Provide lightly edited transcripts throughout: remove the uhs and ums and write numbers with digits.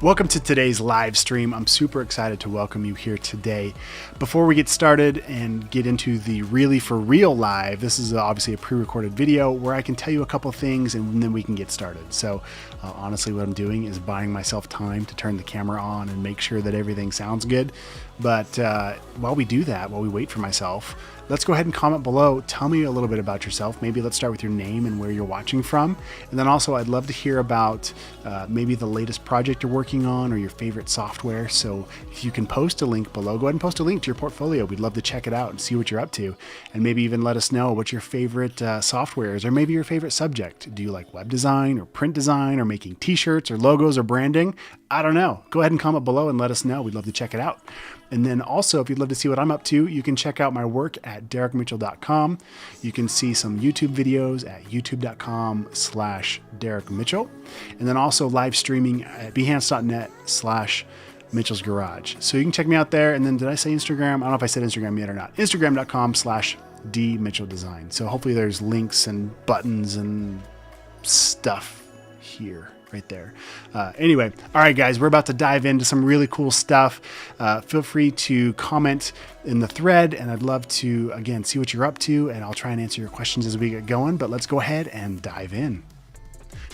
Welcome to today's live stream. I'm super excited to welcome you here today. Before we get started and get into the really for real live, this is obviously a pre-recorded video where I can tell you a couple things and then we can get started. So honestly, what I'm doing is buying myself time to turn the camera on and make sure that everything sounds good. But while we do that, while we wait for myself, let's go ahead and comment below. Tell me a little bit about yourself. Maybe let's start with your name and where you're watching from. And then also I'd love to hear about maybe the latest project you're working on or your favorite software. So if you can post a link below, go ahead and post a link to your portfolio. We'd love to check it out and see what you're up to. And maybe even let us know what your favorite software is, or maybe your favorite subject. Do you like web design or print design or making t-shirts or logos or branding? I don't know. Go ahead and comment below and let us know. We'd love to check it out. And then also, if you'd love to see what I'm up to, you can check out my work at derekmitchell.com. You can see some YouTube videos at youtube.com/DerekMitchell. And then also live streaming at behance.net/Mitchell's Garage. So you can check me out there. And then did I say Instagram? I don't know if I said Instagram yet or not. Instagram.com/DMitchellDesign. So hopefully there's links and buttons and stuff here. Right there. Anyway, all right, guys, we're about to dive into some really cool stuff. Feel free to comment in the thread, and I'd love to, again, see what you're up to, and I'll try and answer your questions as we get going, but let's go ahead and dive in.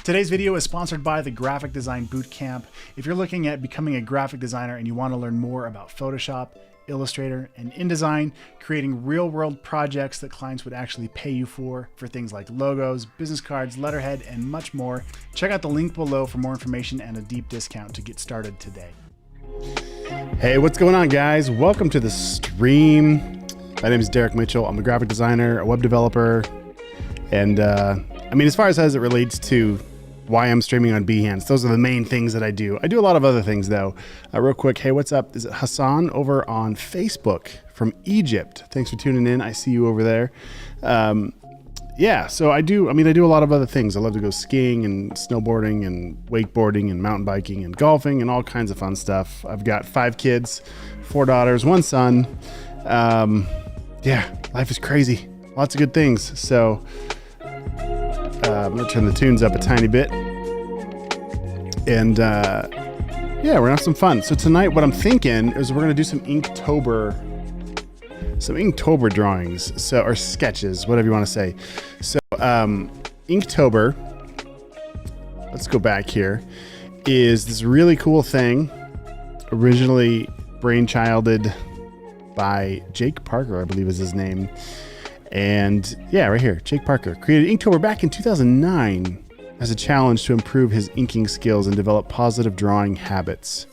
Today's video is sponsored by the Graphic Design Bootcamp. If you're looking at becoming a graphic designer and you want to learn more about Photoshop, Illustrator, and InDesign, creating real-world projects that clients would actually pay you for things like logos, business cards, letterhead, and much more, check out the link below for more information and a deep discount to get started today. Hey, what's going on, guys? Welcome to the stream. My name is Derek Mitchell. I'm a graphic designer, a web developer, and I mean, as far as it relates to why I'm streaming on Behance, those are the main things that I do. I do a lot of other things though. Real quick, hey, what's up? Is it Hassan over on Facebook from Egypt? Thanks for tuning in. I see you over there. Yeah, so I do a lot of other things. I love to go skiing and snowboarding and wakeboarding and mountain biking and golfing and all kinds of fun stuff. I've got 5 kids, 4 daughters, 1 son. Yeah, life is crazy. Lots of good things. So I'm gonna turn the tunes up a tiny bit, and yeah, we're gonna have some fun. So tonight, what I'm thinking is we're gonna do some Inktober drawings, so, or sketches, whatever you want to say. So Inktober, let's go back here, is this really cool thing, originally brainchilded by Jake Parker, I believe is his name. And yeah, right here, Jake Parker created Inktober back in 2009 as a challenge to improve his inking skills and develop positive drawing habits.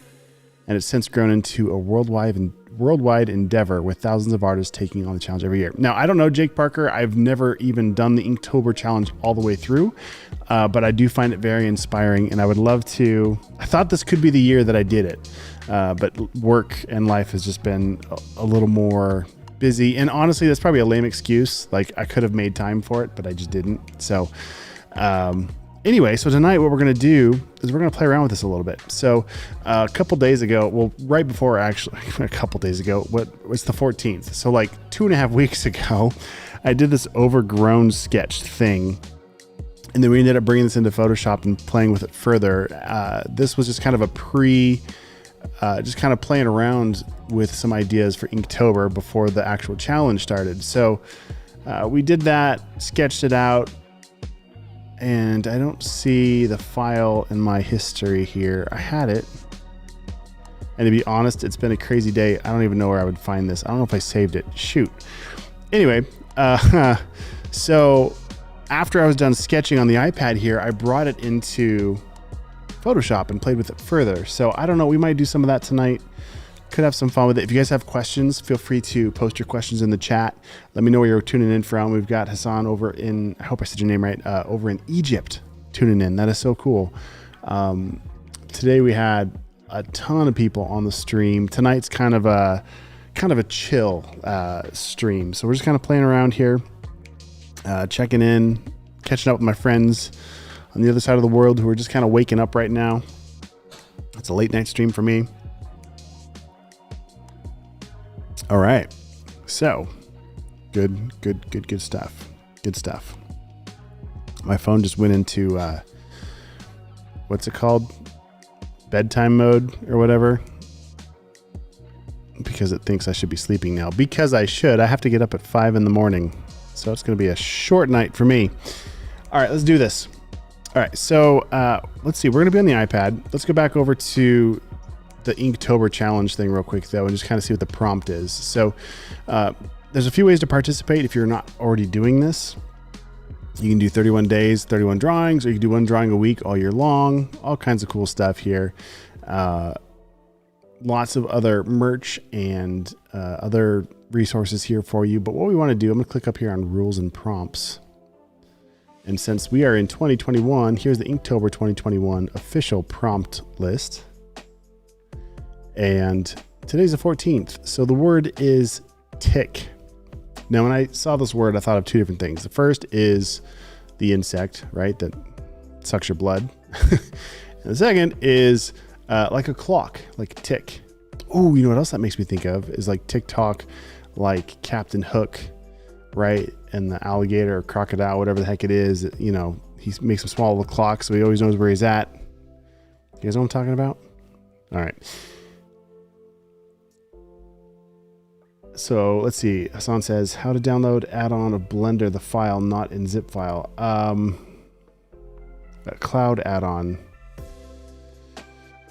And it's since grown into a worldwide endeavor with thousands of artists taking on the challenge every year. Now, I don't know Jake Parker. I've never even done the Inktober challenge all the way through, but I do find it very inspiring, and I would love to. I thought this could be the year that I did it, but work and life has just been a little more busy, and honestly that's probably a lame excuse. Like, I could have made time for it, but I just didn't. So anyway, so tonight what we're gonna do is we're gonna play around with this a little bit. So a couple days ago, well, right before, actually a couple days ago, what was the 14th, so like 2.5 weeks ago, I did this overgrown sketch thing, and then we ended up bringing this into Photoshop and playing with it further. This was just kind of a just kind of playing around with some ideas for Inktober before the actual challenge started. So we did that, sketched it out, and I don't see the file in my history here. I had it, and to be honest, it's been a crazy day. I don't even know where I would find this. I don't know if I saved it. Shoot. Anyway, so after I was done sketching on the iPad here, I brought it into Photoshop and played with it further. So I don't know, we might do some of that tonight. Could have some fun with it. If you guys have questions, feel free to post your questions in the chat. Let me know where you're tuning in from. We've got Hassan over in, I hope I said your name right, over in Egypt tuning in. That is so cool. Today we had a ton of people on the stream. Tonight's kind of a chill stream. So we're just kind of playing around here, checking in, catching up with my friends on the other side of the world who are just kind of waking up right now. It's a late night stream for me. All right. So good stuff. Good stuff. My phone just went into, what's it called? Bedtime mode or whatever. Because it thinks I should be sleeping now. Because I should. I have to get up at 5 in the morning. So it's going to be a short night for me. All right, let's do this. All right, so let's see. We're going to be on the iPad. Let's go back over to the Inktober challenge thing real quick, though, and just kind of see what the prompt is. So there's a few ways to participate if you're not already doing this. You can do 31 days, 31 drawings, or you can do one drawing a week all year long. All kinds of cool stuff here. Lots of other merch and other resources here for you. But what we want to do, I'm going to click up here on rules and prompts. And since we are in 2021, here's the Inktober 2021 official prompt list. And today's the 14th. So the word is tick. Now, when I saw this word, I thought of two different things. The first is the insect, right? That sucks your blood. And the second is like a clock, like a tick. Oh, you know what else that makes me think of is like TikTok, like Captain Hook, right? And the alligator or crocodile, whatever the heck it is, you know, he makes a small little clock, so he always knows where he's at. You guys know what I'm talking about? All right. So let's see. Hassan says how to download add-on of Blender, the file, not in zip file. A cloud add-on.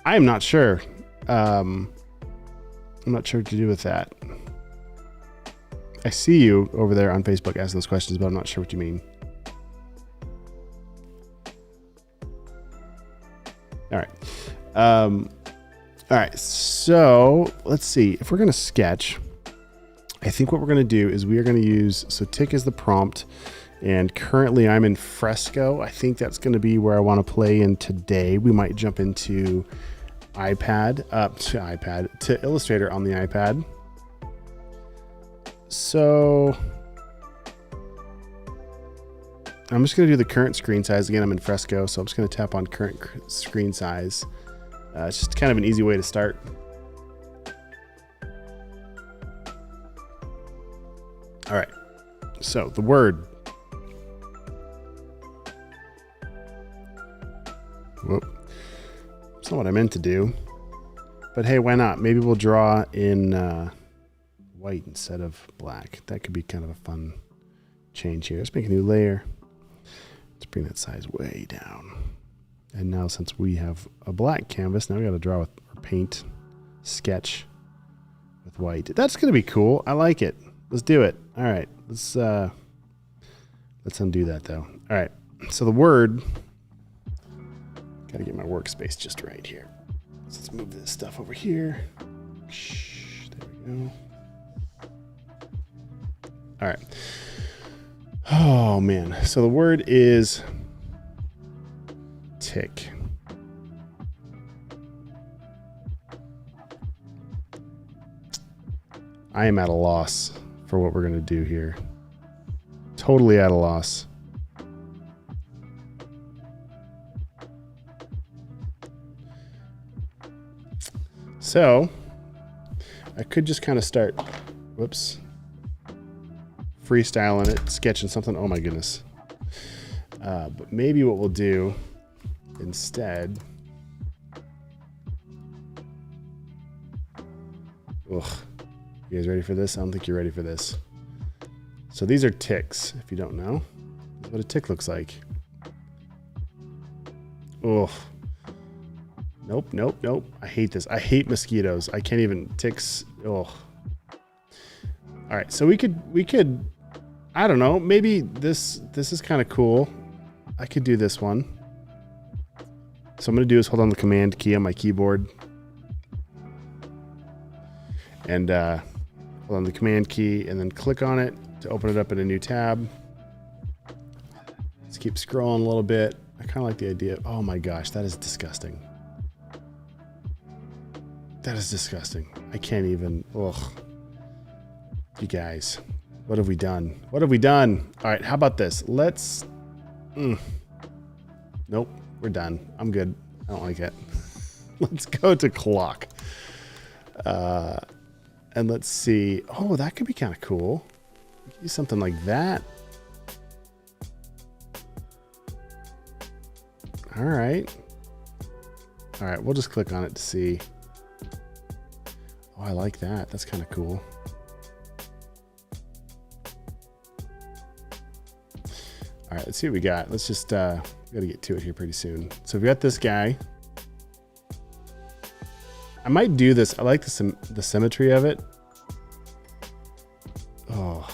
I am not sure. I'm not sure what to do with that. I see you over there on Facebook asking those questions, but I'm not sure what you mean. All right. All right. So let's see. If we're going to sketch, I think what we're going to do is we are going to use, so tick is the prompt, and currently I'm in Fresco. I think that's going to be where I want to play in today. We might jump into to Illustrator on the iPad. So I'm just going to do the current screen size. Again, I'm in Fresco, so I'm just going to tap on current screen size. It's just kind of an easy way to start. All right, so the word. Whoop. It's not what I meant to do, but hey, why not? Maybe we'll draw in white instead of black. That could be kind of a fun change here. Let's make a new layer. Let's bring that size way down. And now since we have a black canvas, now we got to draw with or paint, sketch with white. That's going to be cool. I like it. Let's do it. All right. Let's undo that though. All right. So the word, got to get my workspace just right here. So let's move this stuff over here. There we go. All right. Oh man. So the word is tick. I am at a loss for what we're going to do here. Totally at a loss. So I could just kind of start, whoops, freestyling it, sketching something. Oh my goodness. But maybe what we'll do instead, ugh. You guys ready for this? I don't think you're ready for this. So these are ticks, if you don't know. That's what a tick looks like. Oh. Nope, nope, nope. I hate this. I hate mosquitoes. I can't even, ticks. Oh. All right, so we could, I don't know, maybe this is kind of cool. I could do this one. So I'm gonna do is hold on the command key on my keyboard. And hold on the command key and then click on it to open it up in a new tab. Let's keep scrolling a little bit. I kind of like the idea. Oh my gosh, that is disgusting. That is disgusting. I can't even, ugh. You guys, what have we done? What have we done? All right, how about this? Let's, nope, we're done. I'm good. I don't like it. Let's go to clock. And let's see. Oh, that could be kind of cool. We could do something like that. All right. All right, we'll just click on it to see. Oh, I like that. That's kind of cool. All right, let's see what we got. Let's just, we got to get to it here pretty soon. So we've got this guy. I might do this. I like the symmetry of it. Oh,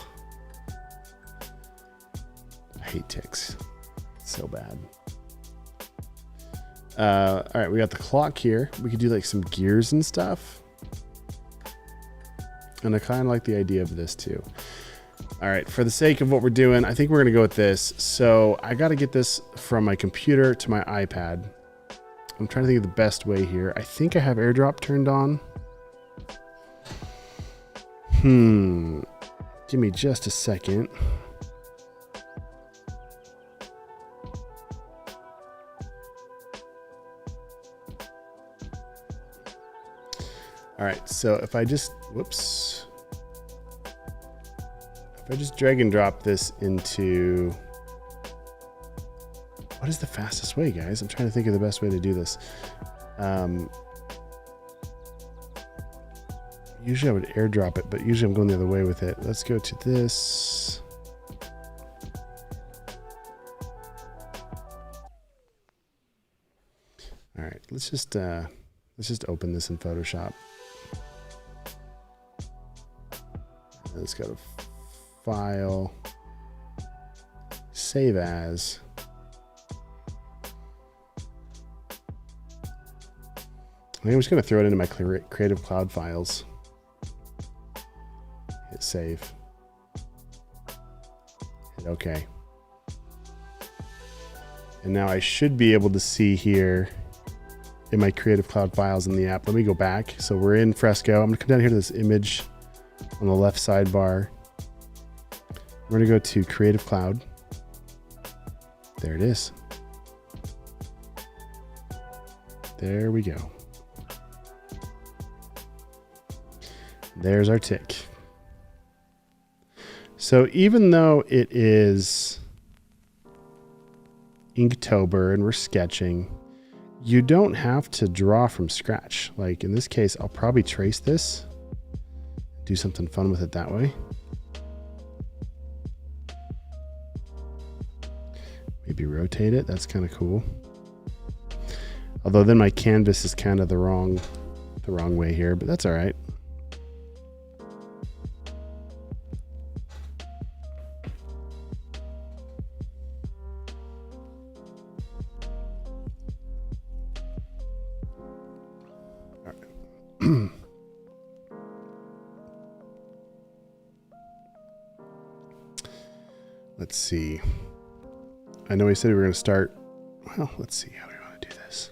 I hate ticks. So bad. All right, we got the clock here. We could do like some gears and stuff. And I kind of like the idea of this too. All right, for the sake of what we're doing, I think we're gonna go with this. So I gotta get this from my computer to my iPad. I'm trying to think of the best way here. I think I have AirDrop turned on. Give me just a second. All right, so if I just, whoops. If I just drag and drop this into, what is the fastest way, guys? I'm trying to think of the best way to do this. Usually I would airdrop it, but usually I'm going the other way with it. Let's go to this. All right, let's just open this in Photoshop. Let's go to File, Save As. I think I'm just going to throw it into my Creative Cloud files. Hit Save. Hit OK. And now I should be able to see here in my Creative Cloud files in the app. Let me go back. So we're in Fresco. I'm going to come down here to this image on the left sidebar. We're going to go to Creative Cloud. There it is. There we go. There's our tick. So even though it is Inktober and we're sketching, you don't have to draw from scratch. Like in this case, I'll probably trace this, do something fun with it that way. Maybe rotate it. That's kind of cool. Although then my canvas is kind of the wrong way here, but that's all right. Let's see. I know we said we were going to start. Well, let's see how we want to do this.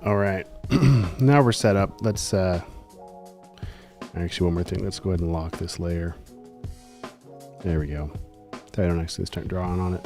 All right, now we're set up. Let's actually one more thing. Let's go ahead and lock this layer. There we go. So I don't actually start drawing on it.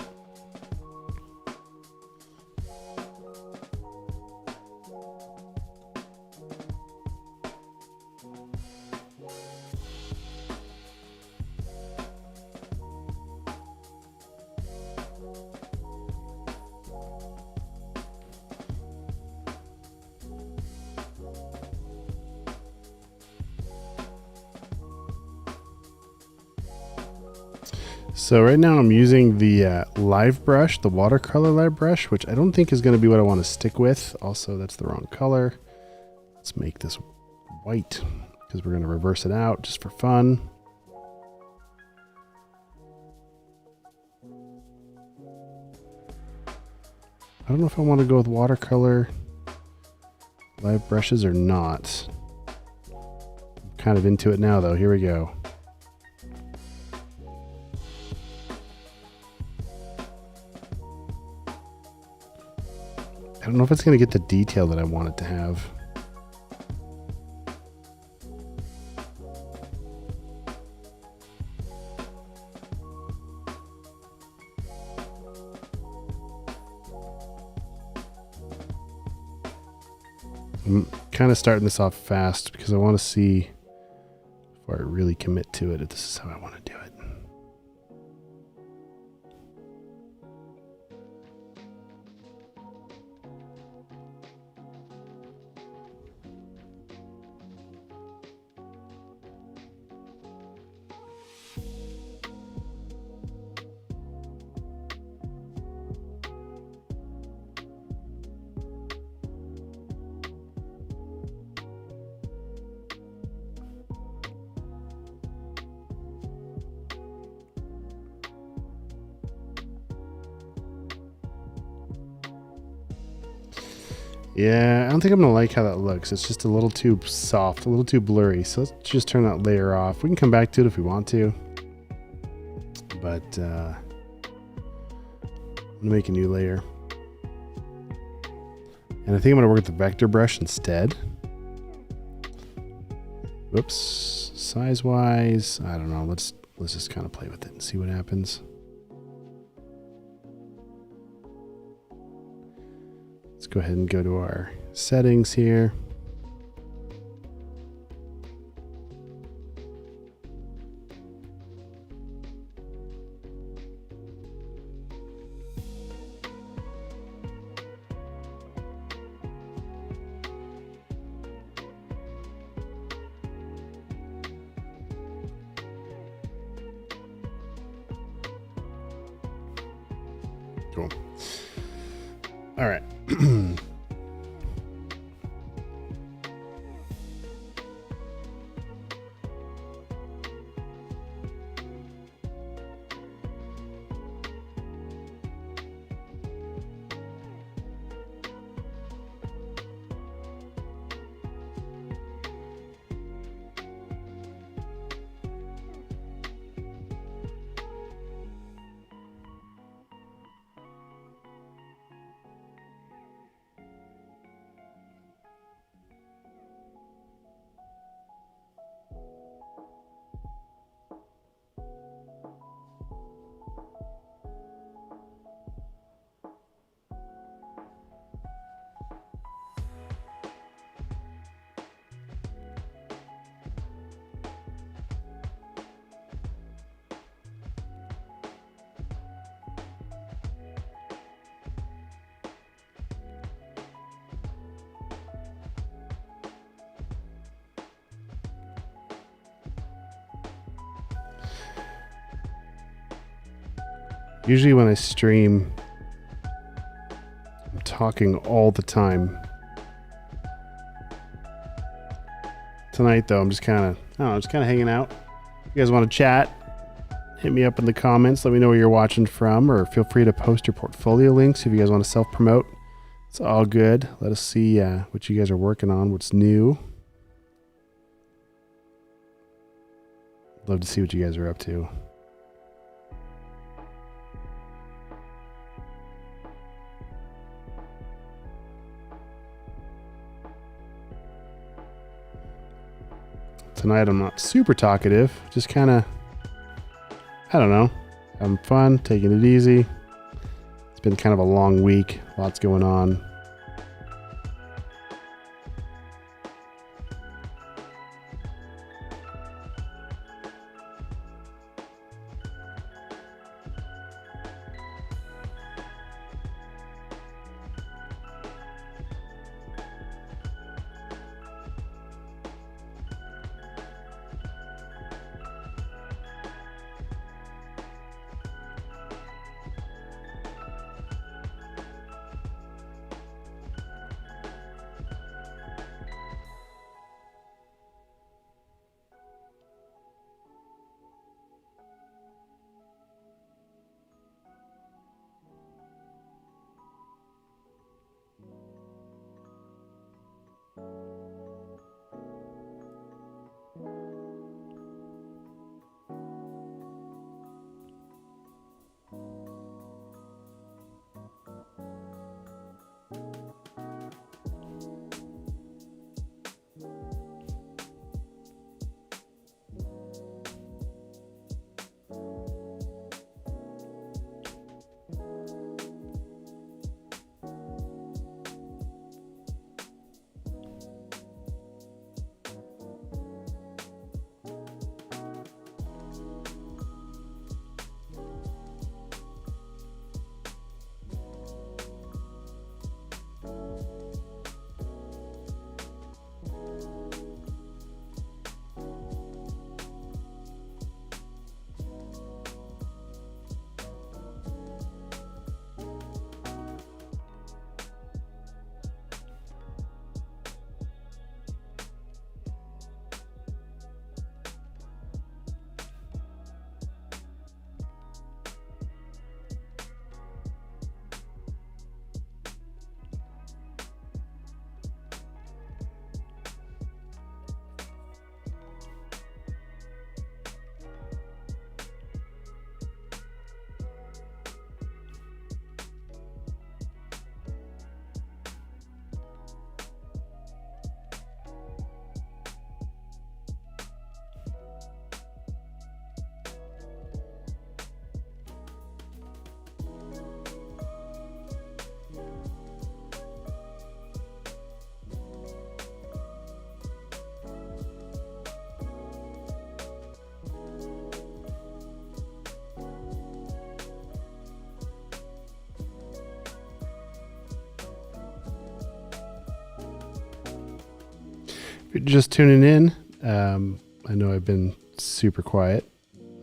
So right now I'm using the live brush, the watercolor live brush, which I don't think is going to be what I want to stick with. Also, that's the wrong color. Let's make this white because we're going to reverse it out just for fun. I don't know if I want to go with watercolor live brushes or not. I'm kind of into it now though. Here we go. I don't know if it's going to get the detail that I want it to have. I'm kind of starting this off fast because I want to see before I really commit to it if this is how I want to do it. Yeah, I don't think I'm gonna like how that looks. It's just a little too soft, a little too blurry. So let's just turn that layer off. We can come back to it if we want to. But I'm gonna make a new layer. And I think I'm gonna work with the vector brush instead. Whoops, size-wise, I don't know. Let's just kind of play with it and see what happens. Let's go ahead and go to our settings here. Cool. All right. Usually when I stream, I'm talking all the time. Tonight though, I'm just kind of, I don't know, just kind of hanging out. If you guys want to chat, hit me up in the comments. Let me know where you're watching from, or feel free to post your portfolio links if you guys want to self-promote. It's all good. Let us see what you guys are working on, what's new. Love to see what you guys are up to. Tonight I'm not super talkative, just kind of, I don't know, having fun, taking it easy. It's been kind of a long week, lots going on. you're just tuning in, I know I've been super quiet.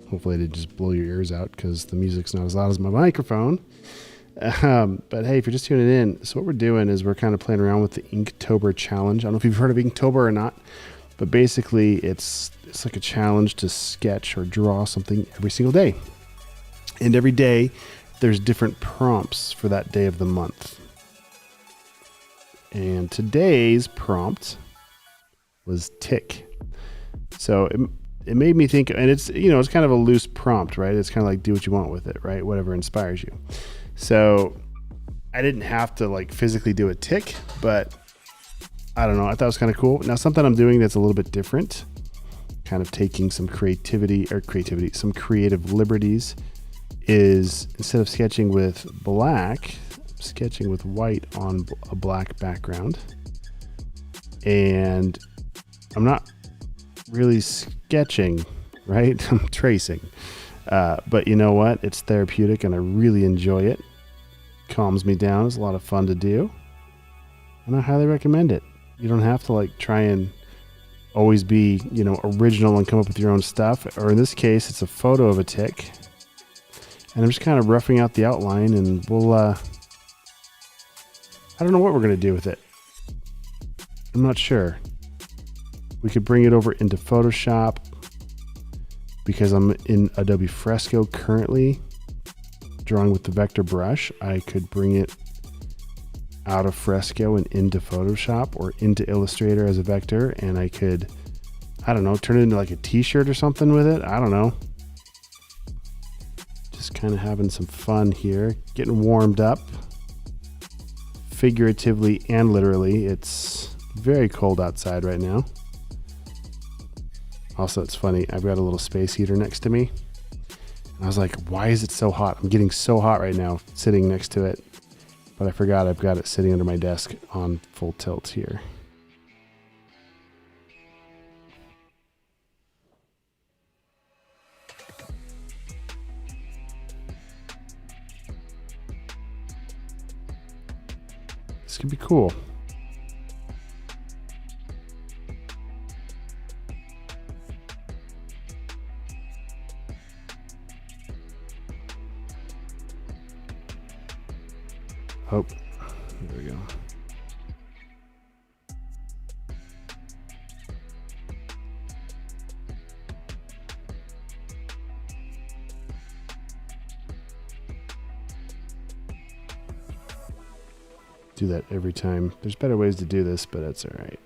Hopefully I didn't just blow your ears out because the music's not as loud as my microphone. But hey, if you're just tuning in, so what we're doing is we're kind of playing around with the Inktober challenge. I don't know if you've heard of Inktober or not, but basically it's like a challenge to sketch or draw something every single day. And every day there's different prompts for that day of the month. And today's prompt was tick. So it made me think, and it's, you know, it's kind of a loose prompt, right? It's kind of like do what you want with it, right? Whatever inspires you. So I didn't have to like physically do a tick, but I don't know. I thought it was kind of cool. Now, something I'm doing that's a little bit different, kind of taking some some creative liberties, is instead of sketching with black, I'm sketching with white on a black background. And I'm not really sketching, right? I'm tracing. But you know what? It's therapeutic and I really enjoy it. Calms me down. It's a lot of fun to do. And I highly recommend it. You don't have to like try and always be, you know, original and come up with your own stuff. Or in this case, it's a photo of a tick. And I'm just kind of roughing out the outline, and we'll, I don't know what we're going to do with it. I'm not sure. We could bring it over into Photoshop because I'm in Adobe Fresco currently drawing with the vector brush. I could bring it out of Fresco and into Photoshop or into Illustrator as a vector, and I could, I don't know, turn it into like a t-shirt or something with it. I don't know. Just kind of having some fun here, getting warmed up figuratively and literally. It's very cold outside right now. Also, it's funny, I've got a little space heater next to me. And I was like, why is it so hot? I'm getting so hot right now sitting next to it. But I forgot I've got it sitting under my desk on full tilt here. This could be cool. Oh, there we go. Do that every time. There's better ways to do this, but that's all right.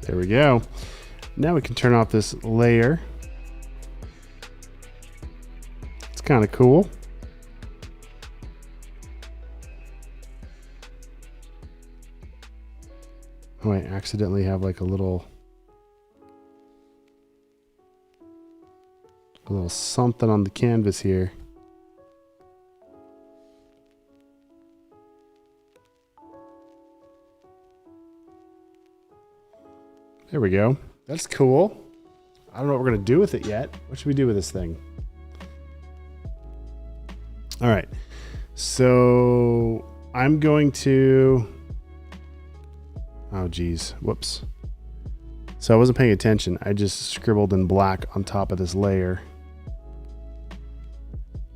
There we go. Now we can turn off this layer. It's kind of cool. Oh, I accidentally have like a little something on the canvas here. There we go. That's cool. I don't know what we're going to do with it yet. What should we do with this thing? All right. So I'm going to... Oh, geez. Whoops. So I wasn't paying attention. I just scribbled in black on top of this layer.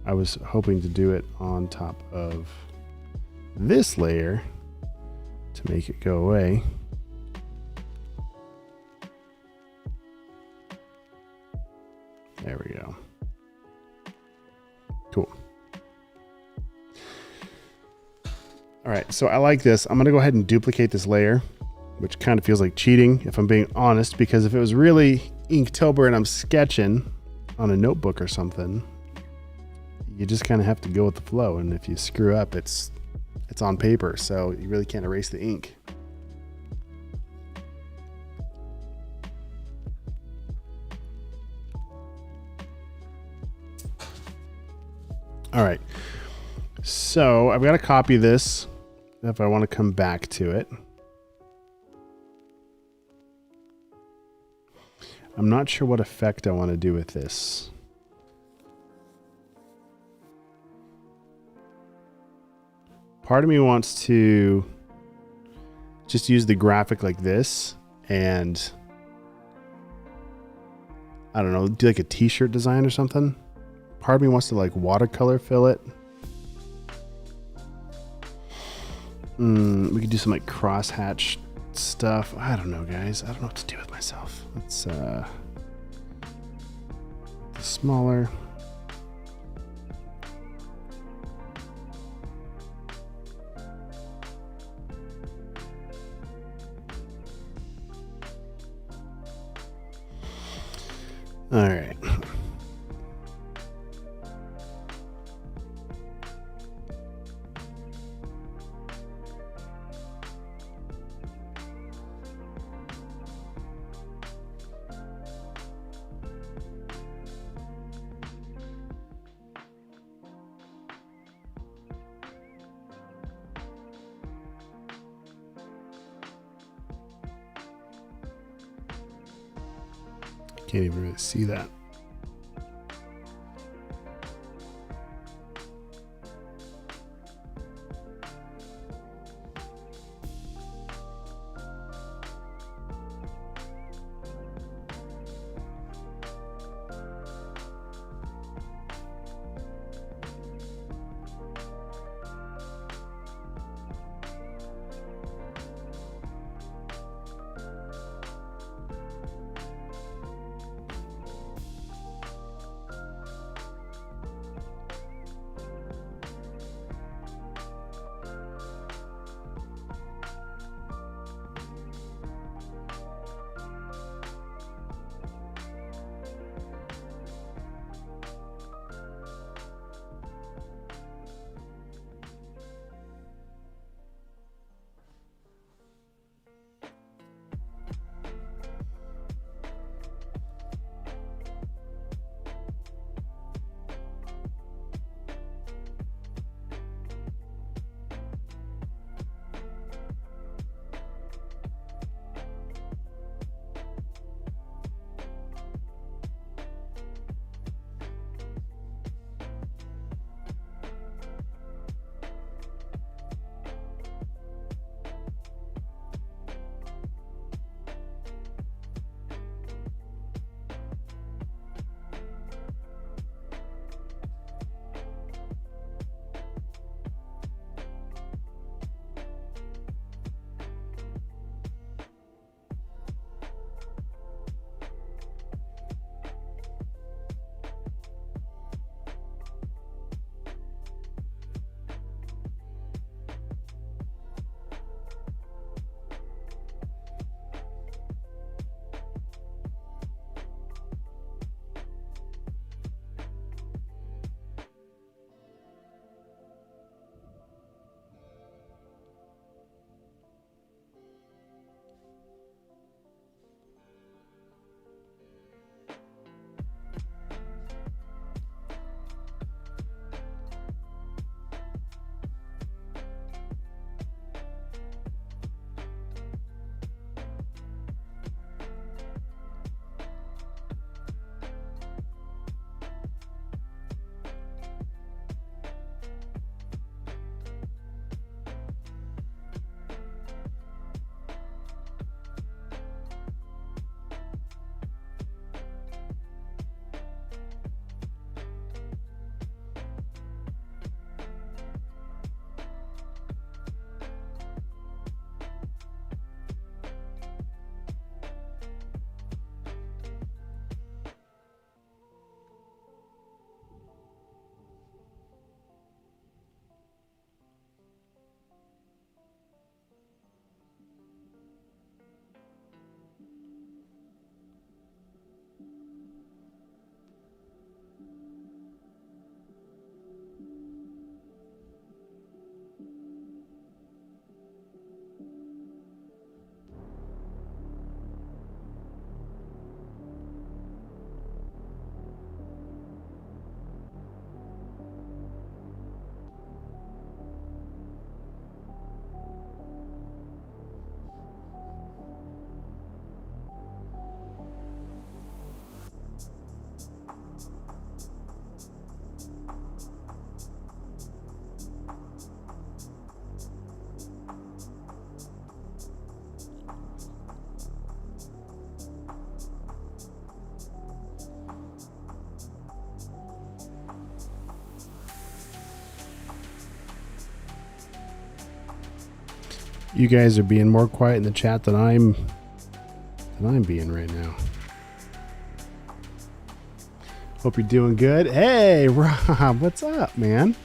I was hoping to do it on top of this layer to make it go away. There we go. Cool. All right, so I like this. I'm gonna go ahead and duplicate this layer, which kind of feels like cheating if I'm being honest, because if it was really Inktober and I'm sketching on a notebook or something, you just kind of have to go with the flow. And if you screw up, it's on paper, so you really can't erase the ink. All right, so I've got to copy this if I want to come back to it. I'm not sure what effect I want to do with this. Part of me wants to just use the graphic like this and I don't know, do like a t-shirt design or something. Part of me wants to like watercolor fill it. We could do some like crosshatch stuff. I don't know, guys. I don't know what to do with myself. Let's smaller. All right. Can't even really see that. You guys are being more quiet in the chat than I'm being right now. Hope you're doing good. Hey, Rob, what's up, man? It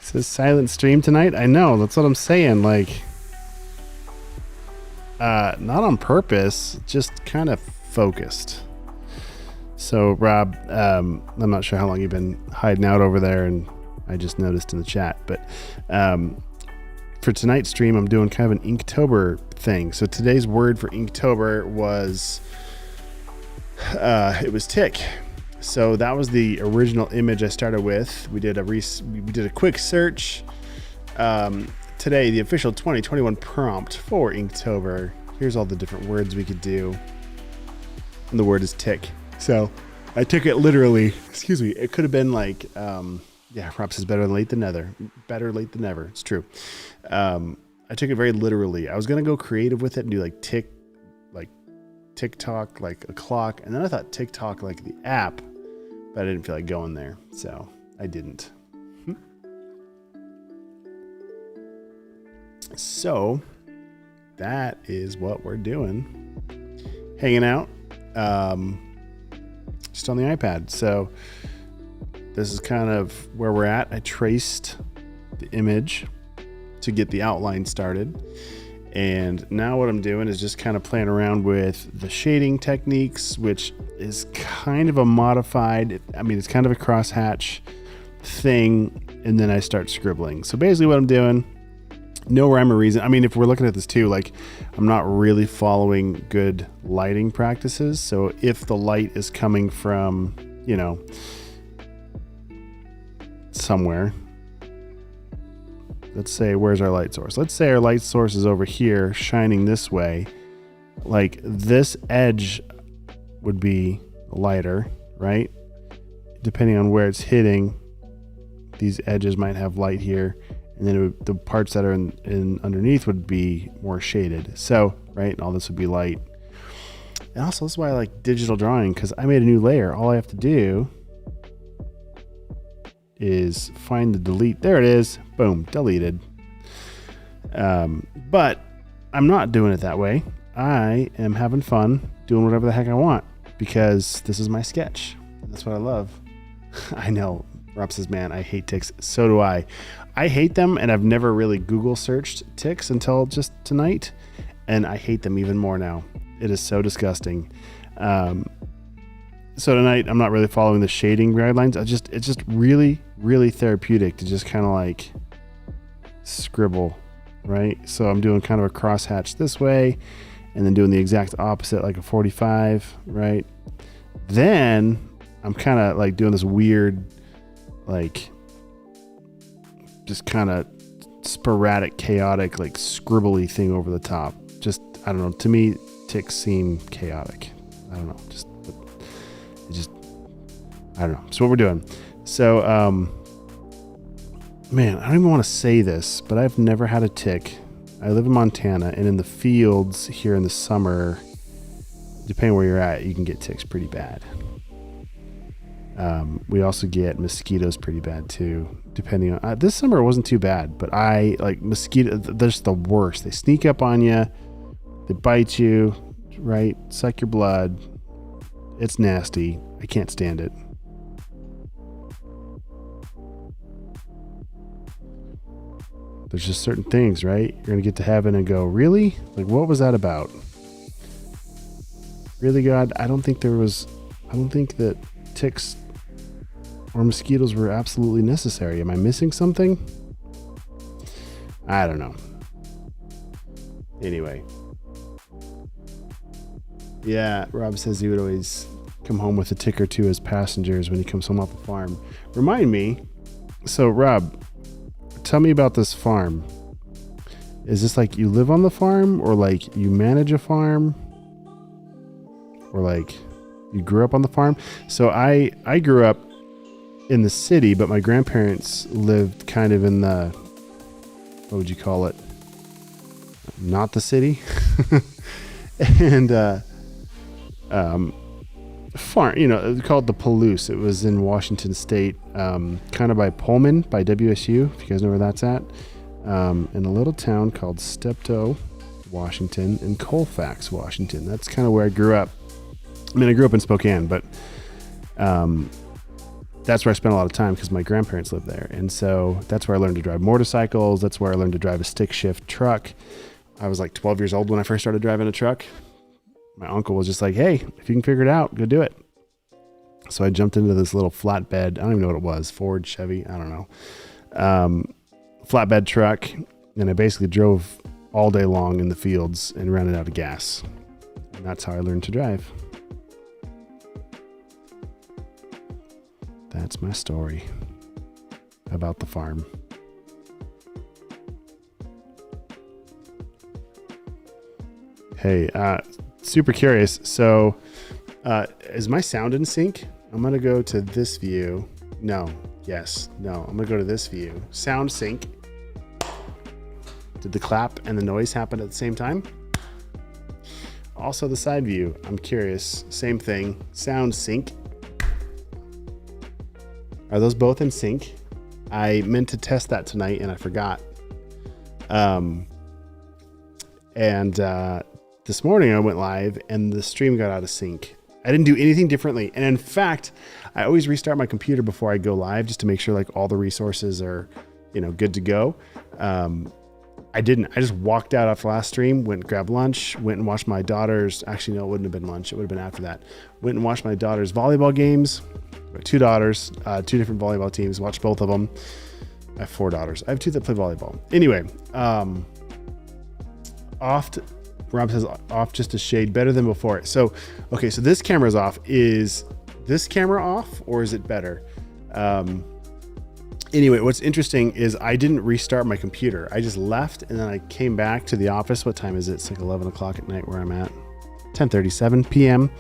says silent stream tonight. I know, that's what I'm saying. Like, not on purpose, just kind of focused. So, Rob, I'm not sure how long you've been hiding out over there, and I just noticed in the chat, but for tonight's stream, I'm doing kind of an Inktober thing. So today's word for Inktober was, it was tick. So that was the original image I started with. We did a quick search. Today, the official 2021 prompt for Inktober. Here's all the different words we could do. And the word is tick. So I took it literally. Excuse me. It could have been like, yeah, Rob says better late than never. Better late than never. It's true. I took it very literally. I was going to go creative with it and do like TikTok, like a clock. And then I thought TikTok, like the app, but I didn't feel like going there. So I didn't. So that is what we're doing. Hanging out, just on the iPad. So this is kind of where we're at. I traced the image to get the outline started. And now what I'm doing is just kind of playing around with the shading techniques, which is kind of a modified, I mean, it's kind of a crosshatch thing. And then I start scribbling. So basically what I'm doing, no rhyme or reason. I mean, if we're looking at this too, like I'm not really following good lighting practices. So if the light is coming from, you know, somewhere, let's say, where's our light source? Let's say our light source is over here shining this way. Like this edge would be lighter, right? Depending on where it's hitting, these edges might have light here. And then the parts that are in underneath would be more shaded. So, right, and all this would be light. And also, this is why I like digital drawing, because I made a new layer. All I have to do is find the delete. There it is. Boom, deleted. But I'm not doing it that way. I am having fun doing whatever the heck I want, because this is my sketch. That's what I love. I know. Rob says, man, I hate ticks. So do I. I hate them, and I've never really Google searched ticks until just tonight, and I hate them even more now. It is so disgusting. So tonight, I'm not really following the shading guidelines. It's just really, really therapeutic to just kind of like scribble, right? So I'm doing kind of a crosshatch this way, and then doing the exact opposite, like a 45, right? Then I'm kind of like doing this weird, like just kind of sporadic, chaotic, like scribbly thing over the top. Just, I don't know. To me, ticks seem chaotic. I don't know. I don't know. So what we're doing. So, man, I don't even want to say this, but I've never had a tick. I live in Montana, and in the fields here in the summer, depending where you're at, you can get ticks pretty bad. We also get mosquitoes pretty bad too, depending on, this summer it wasn't too bad, but I like mosquitoes. They're just the worst. They sneak up on you, they bite you, right? Suck your blood. It's nasty. I can't stand it. There's just certain things, right? You're going to get to heaven and go, really? Like, what was that about? Really, God? I don't think that ticks or mosquitoes were absolutely necessary. Am I missing something? I don't know. Anyway. Yeah, Rob says he would always come home with a tick or two as passengers when he comes home off the farm. Remind me. So, Rob, tell me about this farm. Is this like you live on the farm, or like you manage a farm, or like you grew up on the farm? So I grew up in the city, but my grandparents lived kind of in the, what would you call it? Not the city. And farm, it's called the Palouse. It was in Washington State, kind of by Pullman, by WSU, if you guys know where that's at. in a little town called Steptoe, Washington, and Colfax, Washington. That's kind of where I grew up. I mean, I grew up in Spokane, but that's where I spent a lot of time because my grandparents lived there. And so that's where I learned to drive motorcycles. That's where I learned to drive a stick shift truck. I was like 12 years old when I first started driving a truck. My uncle was just like, hey, if you can figure it out, go do it. So I jumped into this little flatbed. I don't even know what it was. Ford, Chevy, I don't know. Flatbed truck. And I basically drove all day long in the fields and ran out of gas. And that's how I learned to drive. That's my story about the farm. Hey, super curious. So, is my sound in sync? I'm going to go to this view. No. Yes. No. I'm going to go to this view. Sound sync. Did the clap and the noise happen at the same time? Also the side view. I'm curious. Same thing. Sound sync. Are those both in sync? I meant to test that tonight and I forgot. This morning I went live and the stream got out of sync. I didn't do anything differently. And in fact, I always restart my computer before I go live just to make sure like all the resources are, good to go. I didn't. I just walked out after last stream, went and grabbed lunch, went and watched my daughter's, actually no, it wouldn't have been lunch. It would have been after that. Went and watched my daughter's volleyball games. Two daughters, two different volleyball teams, watched both of them. I have 4 daughters. I have 2 that play volleyball. Anyway, Rob says off just a shade, better than before. So, okay, so this camera's off. Is this camera off or is it better? Anyway, what's interesting is I didn't restart my computer. I just left and then I came back to the office. What time is it? It's like 11 o'clock at night where I'm at. 10:37 p.m.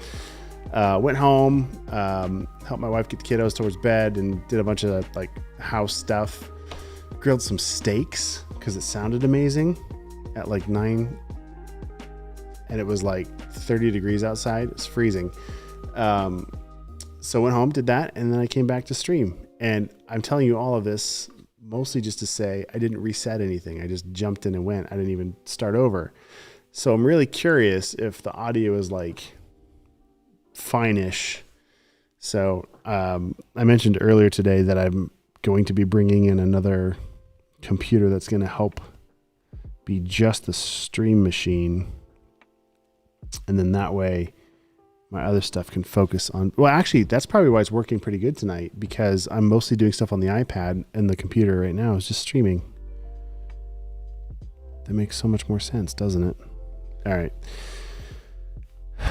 Went home, helped my wife get the kiddos towards bed and did a bunch of like house stuff. Grilled some steaks because it sounded amazing at like 9. And it was like 30 degrees outside. It was freezing. So went home, did that. And then I came back to stream. And I'm telling you all of this mostly just to say I didn't reset anything. I just jumped in and went. I didn't even start over. So I'm really curious if the audio is like fine-ish. So I mentioned earlier today that I'm going to be bringing in another computer that's going to help be just the stream machine. And then that way my other stuff can focus on, well, actually that's probably why it's working pretty good tonight because I'm mostly doing stuff on the iPad and the computer right now is just streaming. That makes so much more sense, doesn't it? All right.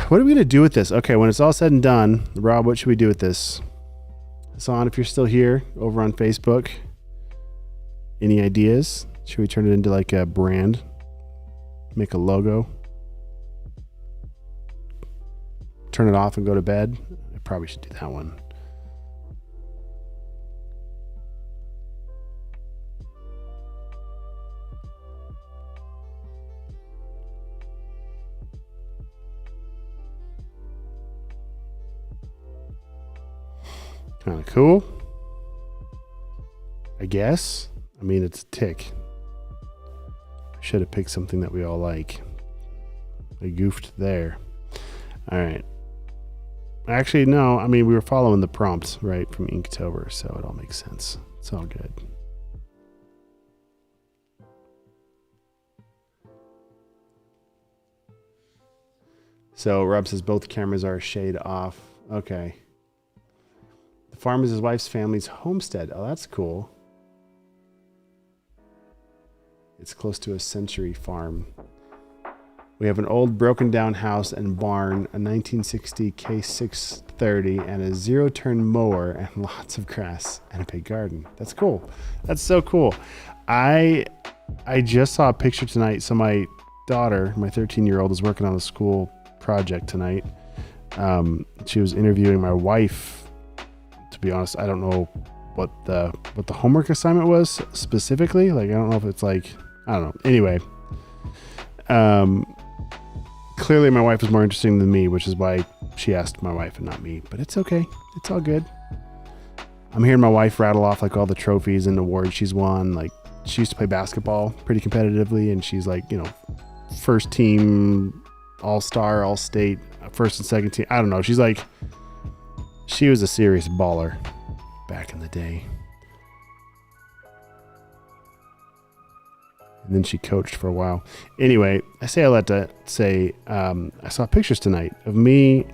What are we going to do with this? Okay, when it's all said and done, Rob, what should we do with this? Hassan, if you're still here over on Facebook, any ideas? Should we turn it into like a brand? Make a logo? Turn it off and go to bed? I probably should do that one. Kind of cool, I guess. I mean, it's a tick. I should have picked something that we all like. I goofed there. All right. Actually, no. I mean, we were following the prompts, right, from Inktober, so it all makes sense. It's all good. So Rob says both cameras are a shade off. Okay. The farm is his wife's family's homestead. Oh, that's cool. It's close to a century farm. We have an old broken down house and barn, a 1960 K630, and a 0-turn mower and lots of grass and a big garden. That's cool. That's so cool. I just saw a picture tonight. So my daughter, my 13-year-old, is working on a school project tonight. She was interviewing my wife. To be honest, I don't know what the homework assignment was specifically. Like, I don't know if it's like, I don't know. Anyway, clearly my wife was more interesting than me, which is why she asked my wife and not me, but it's okay. It's all good. I'm hearing my wife rattle off like all the trophies and awards she's won. Like she used to play basketball pretty competitively, and she's like, you know, first team all-star, all-state, first and second team. I don't know. She's like, she was a serious baller back in the day. And then she coached for a while. Anyway, I say all that to say, I saw pictures tonight of me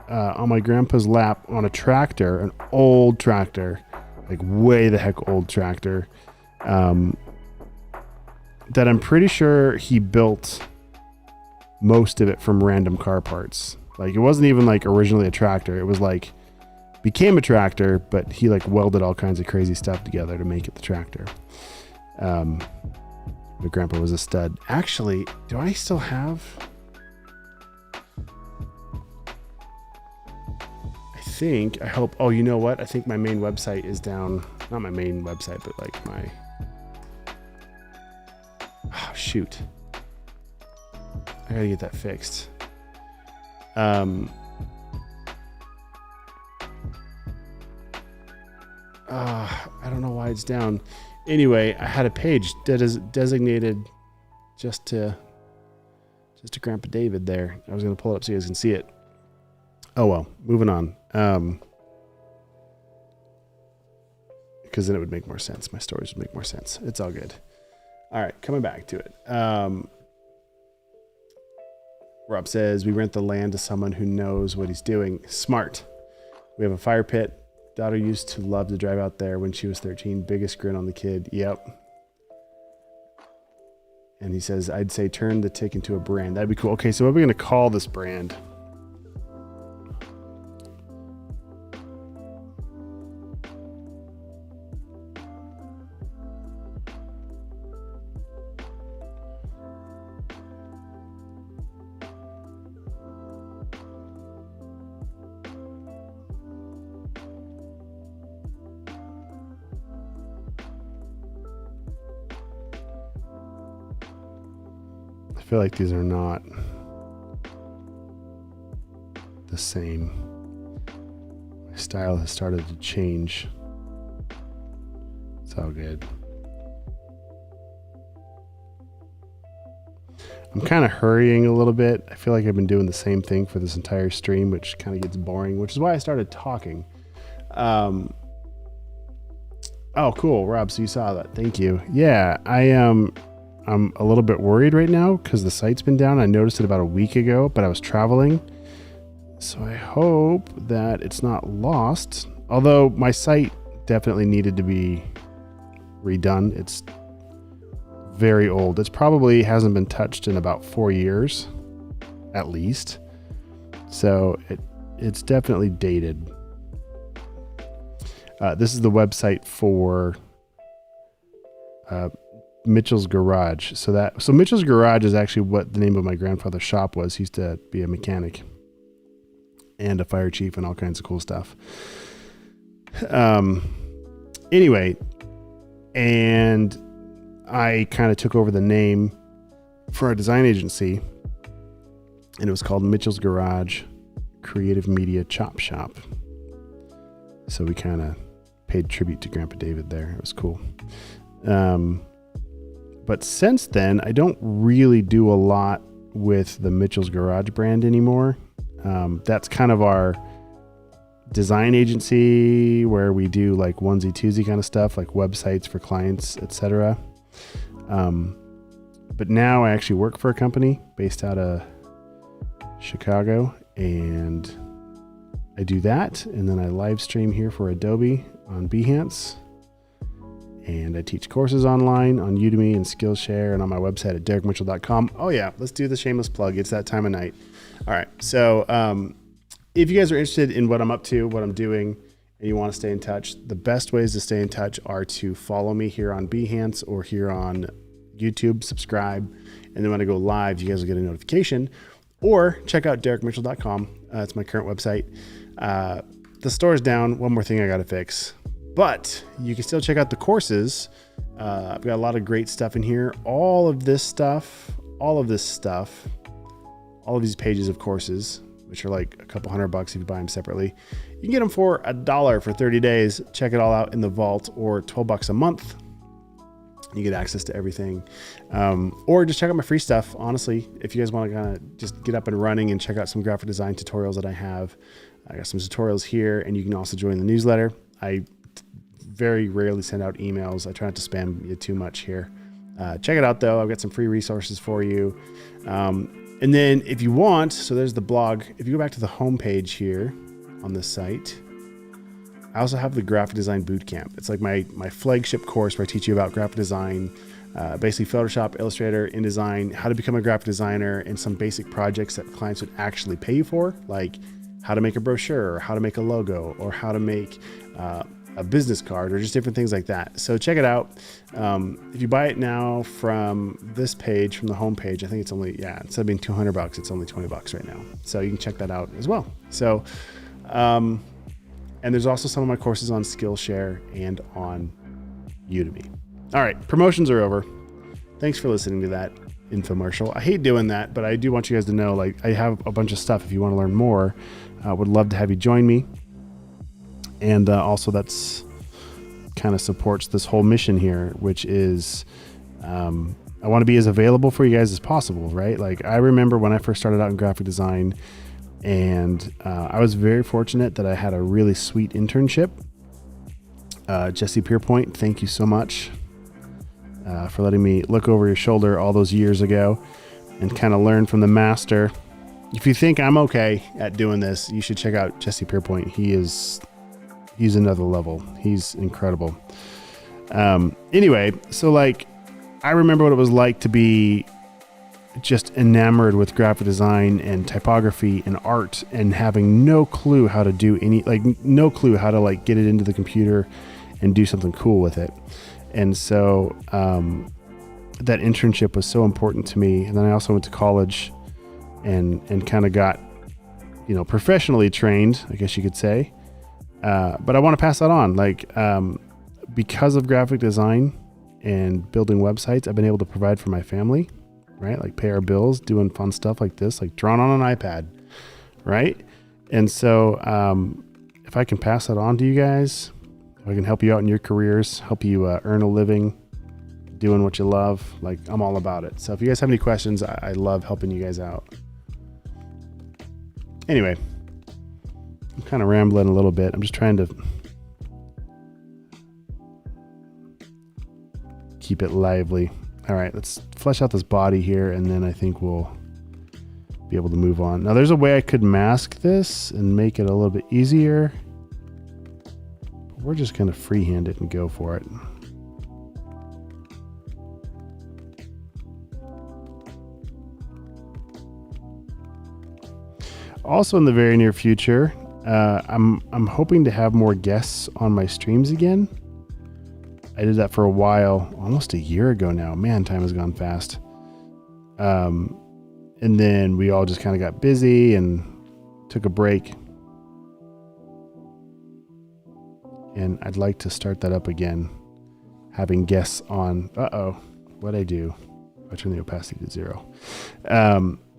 on my grandpa's lap on a tractor, an old tractor, like way the heck old tractor, that I'm pretty sure he built most of it from random car parts. Like, it wasn't even like originally a tractor. It was like, became a tractor, but he like welded all kinds of crazy stuff together to make it the tractor. My grandpa was a stud. Actually, do I still have? I hope. Oh, you know what? I think my main website is down. Not my main website, but like my. Oh, shoot. I gotta get that fixed. I don't know why it's down. Anyway, I had a page that is designated just to Grandpa David there. I was going to pull it up so you guys can see it. Oh, well, moving on. Because then it would make more sense. My stories would make more sense. It's all good. All right, coming back to it. Rob says, we rent the land to someone who knows what he's doing. Smart. We have a fire pit. Daughter used to love to drive out there when she was 13. Biggest grin on the kid. Yep. And he says, I'd say turn the tick into a brand. That'd be cool. Okay, so what are we going to call this brand? I feel like these are not the same. My style has started to change. It's all good. I'm kind of hurrying a little bit. I feel like I've been doing the same thing for this entire stream, which kind of gets boring, which is why I started talking. Oh, cool, Rob. So you saw that. Thank you. Yeah, I'm a little bit worried right now because the site's been down. I noticed it about a week ago, but I was traveling. So I hope that it's not lost. Although my site definitely needed to be redone. It's very old. It's probably hasn't been touched in about 4 years, at least. So it's definitely dated. This is the website for Mitchell's Garage. So Mitchell's Garage is actually what the name of my grandfather's shop was. He used to be a mechanic and a fire chief and all kinds of cool stuff. Anyway, and I kind of took over the name for our design agency, and it was called Mitchell's Garage Creative Media Chop Shop. So we kind of paid tribute to Grandpa David there. It was cool. But since then, I don't really do a lot with the Mitchell's Garage brand anymore. That's kind of our design agency where we do like onesie twosie kind of stuff, like websites for clients, etc. But now I actually work for a company based out of Chicago, and I do that. And then I live stream here for Adobe on Behance. And I teach courses online on Udemy and Skillshare and on my website at derekmitchell.com. Oh yeah, let's do the shameless plug. It's that time of night. All right. So if you guys are interested in what I'm up to, what I'm doing, and you want to stay in touch, the best ways to stay in touch are to follow me here on Behance or here on YouTube, subscribe. And then when I go live, you guys will get a notification. Or check out derekmitchell.com. It's my current website. The store's down. One more thing I got to fix. But you can still check out the courses. I've got a lot of great stuff in here. All of these pages of courses, which are like a couple $100 if you buy them separately. You can get them for $1 for 30 days. Check it all out in the vault, or $12 a month. You get access to everything. Or just check out my free stuff. Honestly, if you guys want to kind of just get up and running and check out some graphic design tutorials that I have, I got some tutorials here, and you can also join the newsletter. I very rarely send out emails. I try not to spam you too much here. Check it out though. I've got some free resources for you. And then if you want, so there's the blog. If you go back to the homepage here on this site, I also have the graphic design bootcamp. It's like my flagship course where I teach you about graphic design, basically Photoshop, Illustrator, InDesign, how to become a graphic designer, and some basic projects that clients would actually pay you for, like how to make a brochure, or how to make a logo, or how to make a business card, or just different things like that. So check it out. If you buy it now from this page, from the home page, I think it's only, instead of being $200, it's only $20 right now. So you can check that out as well. So, and there's also some of my courses on Skillshare and on Udemy. All right, promotions are over. Thanks for listening to that infomercial. I hate doing that, but I do want you guys to know, like, I have a bunch of stuff if you want to learn more. I would love to have you join me. And also that's kind of supports this whole mission here, which is I want to be as available for you guys as possible, right? Like, I remember when I first started out in graphic design, and I was very fortunate that I had a really sweet internship. Jesse Pierpoint, thank you so much for letting me look over your shoulder all those years ago and kind of learn from the master. If you think I'm okay at doing this, you should check out Jesse Pierpoint. He's another level. He's incredible. Anyway, so like, I remember what it was like to be just enamored with graphic design and typography and art, and having no clue how to do no clue how to like get it into the computer and do something cool with it. And so that internship was so important to me. And then I also went to college and kind of got, professionally trained, I guess you could say. But I want to pass that on. Like, because of graphic design and building websites, I've been able to provide for my family, right? Like, pay our bills, doing fun stuff like this, like drawn on an iPad, right? And so if I can pass that on to you guys, if I can help you out in your careers, help you earn a living doing what you love, like, I'm all about it. So if you guys have any questions, I love helping you guys out. Anyway, I'm kind of rambling a little bit. I'm just trying to keep it lively. All right, let's flesh out this body here, and then I think we'll be able to move on. Now, there's a way I could mask this and make it a little bit easier. We're just going to freehand it and go for it. Also, in the very near future, I'm hoping to have more guests on my streams again. I did that for a while, almost a year ago now. Man, time has gone fast. And then we all just kind of got busy and took a break. And I'd like to start that up again, having guests on. What'd I do? I turned the opacity to 0.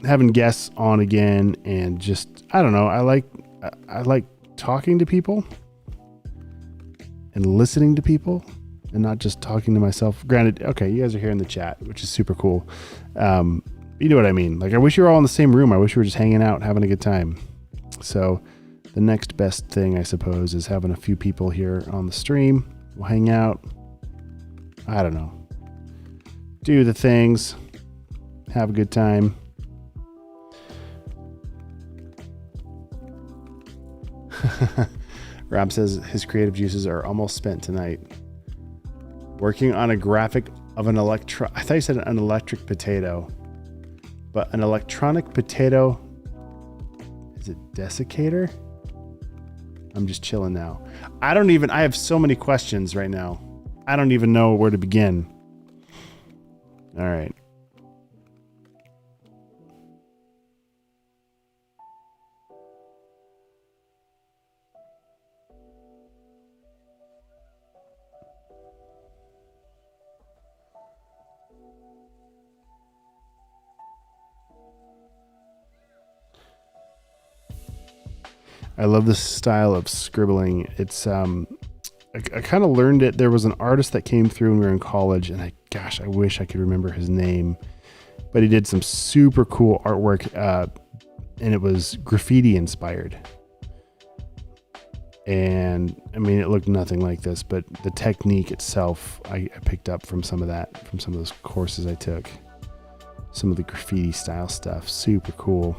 Having guests on again, and just, I don't know. I like talking to people and listening to people, and not just talking to myself. Granted, okay, you guys are here in the chat, which is super cool. You know what I mean? Like, I wish you were all in the same room. I wish we were just hanging out, having a good time. So the next best thing, I suppose, is having a few people here on the stream. We'll hang out. I don't know. Do the things. Have a good time. Rob says his creative juices are almost spent tonight. Working on a graphic of an I thought you said an electric potato, but an electronic potato. Is it desiccator? I'm just chilling now. I have so many questions right now. I don't even know where to begin. All right. I love this style of scribbling. It's I kind of learned it. There was an artist that came through when we were in college, and I gosh, I wish I could remember his name, but he did some super cool artwork, and it was graffiti inspired. And I mean, it looked nothing like this, but the technique itself, I picked up from some of that, from some of those courses I took. Some of the graffiti style stuff, super cool.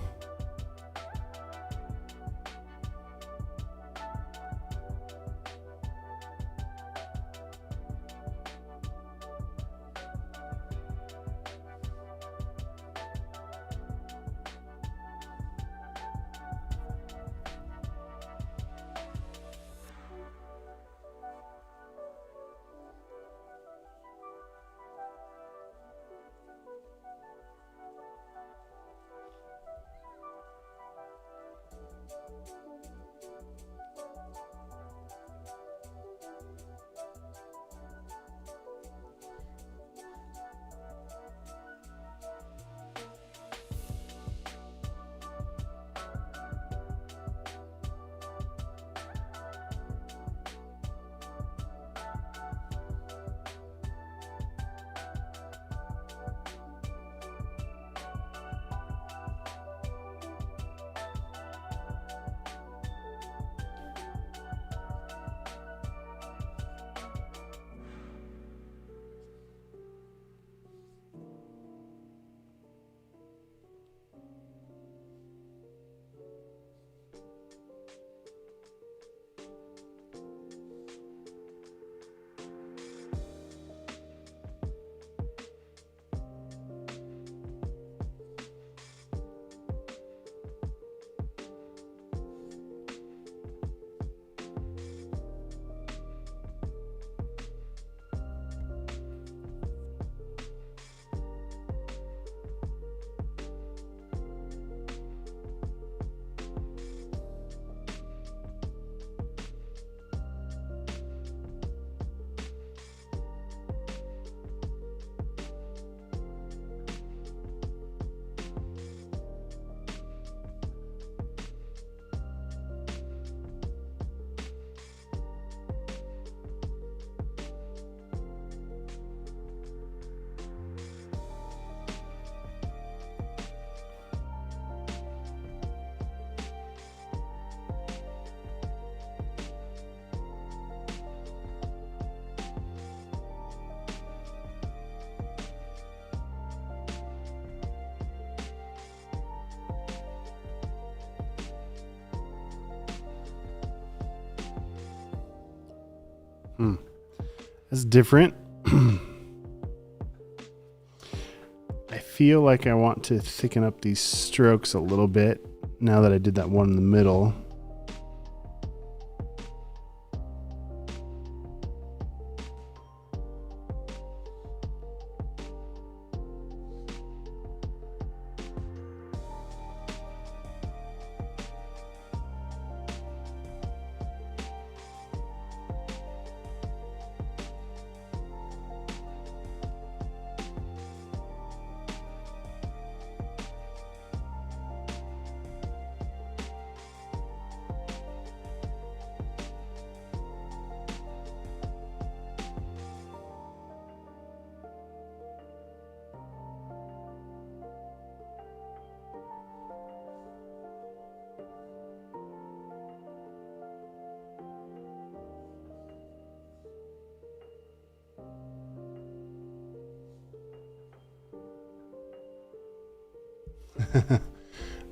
That's different. I feel like I want to thicken up these strokes a little bit now that I did that one in the middle.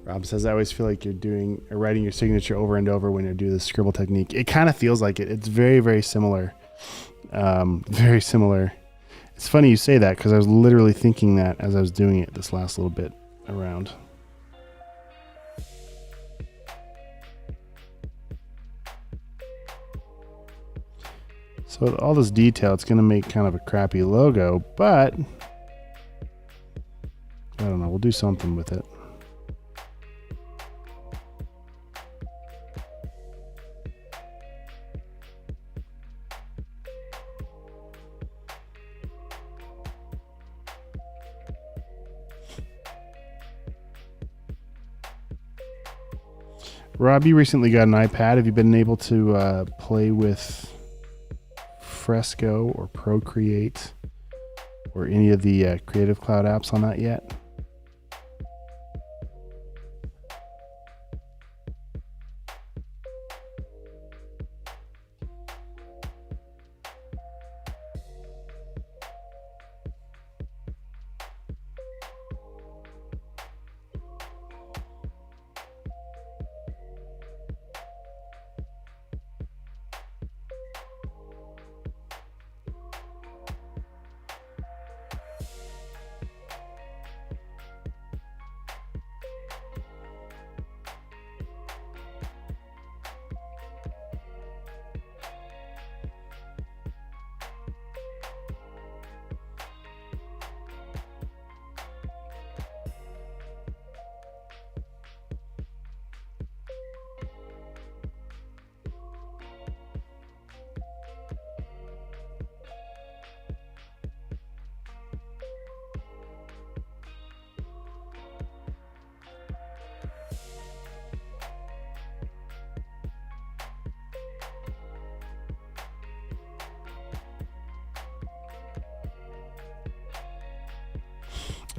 Rob says, I always feel like you're doing or writing your signature over and over when you do the scribble technique. It kind of feels like it. It's very, very similar. Very similar. It's funny you say that because I was literally thinking that as I was doing it this last little bit around. So with all this detail, it's going to make kind of a crappy logo, but I don't know. We'll do something with it. Rob, you recently got an iPad. Have you been able to play with Fresco or Procreate or any of the Creative Cloud apps on that yet.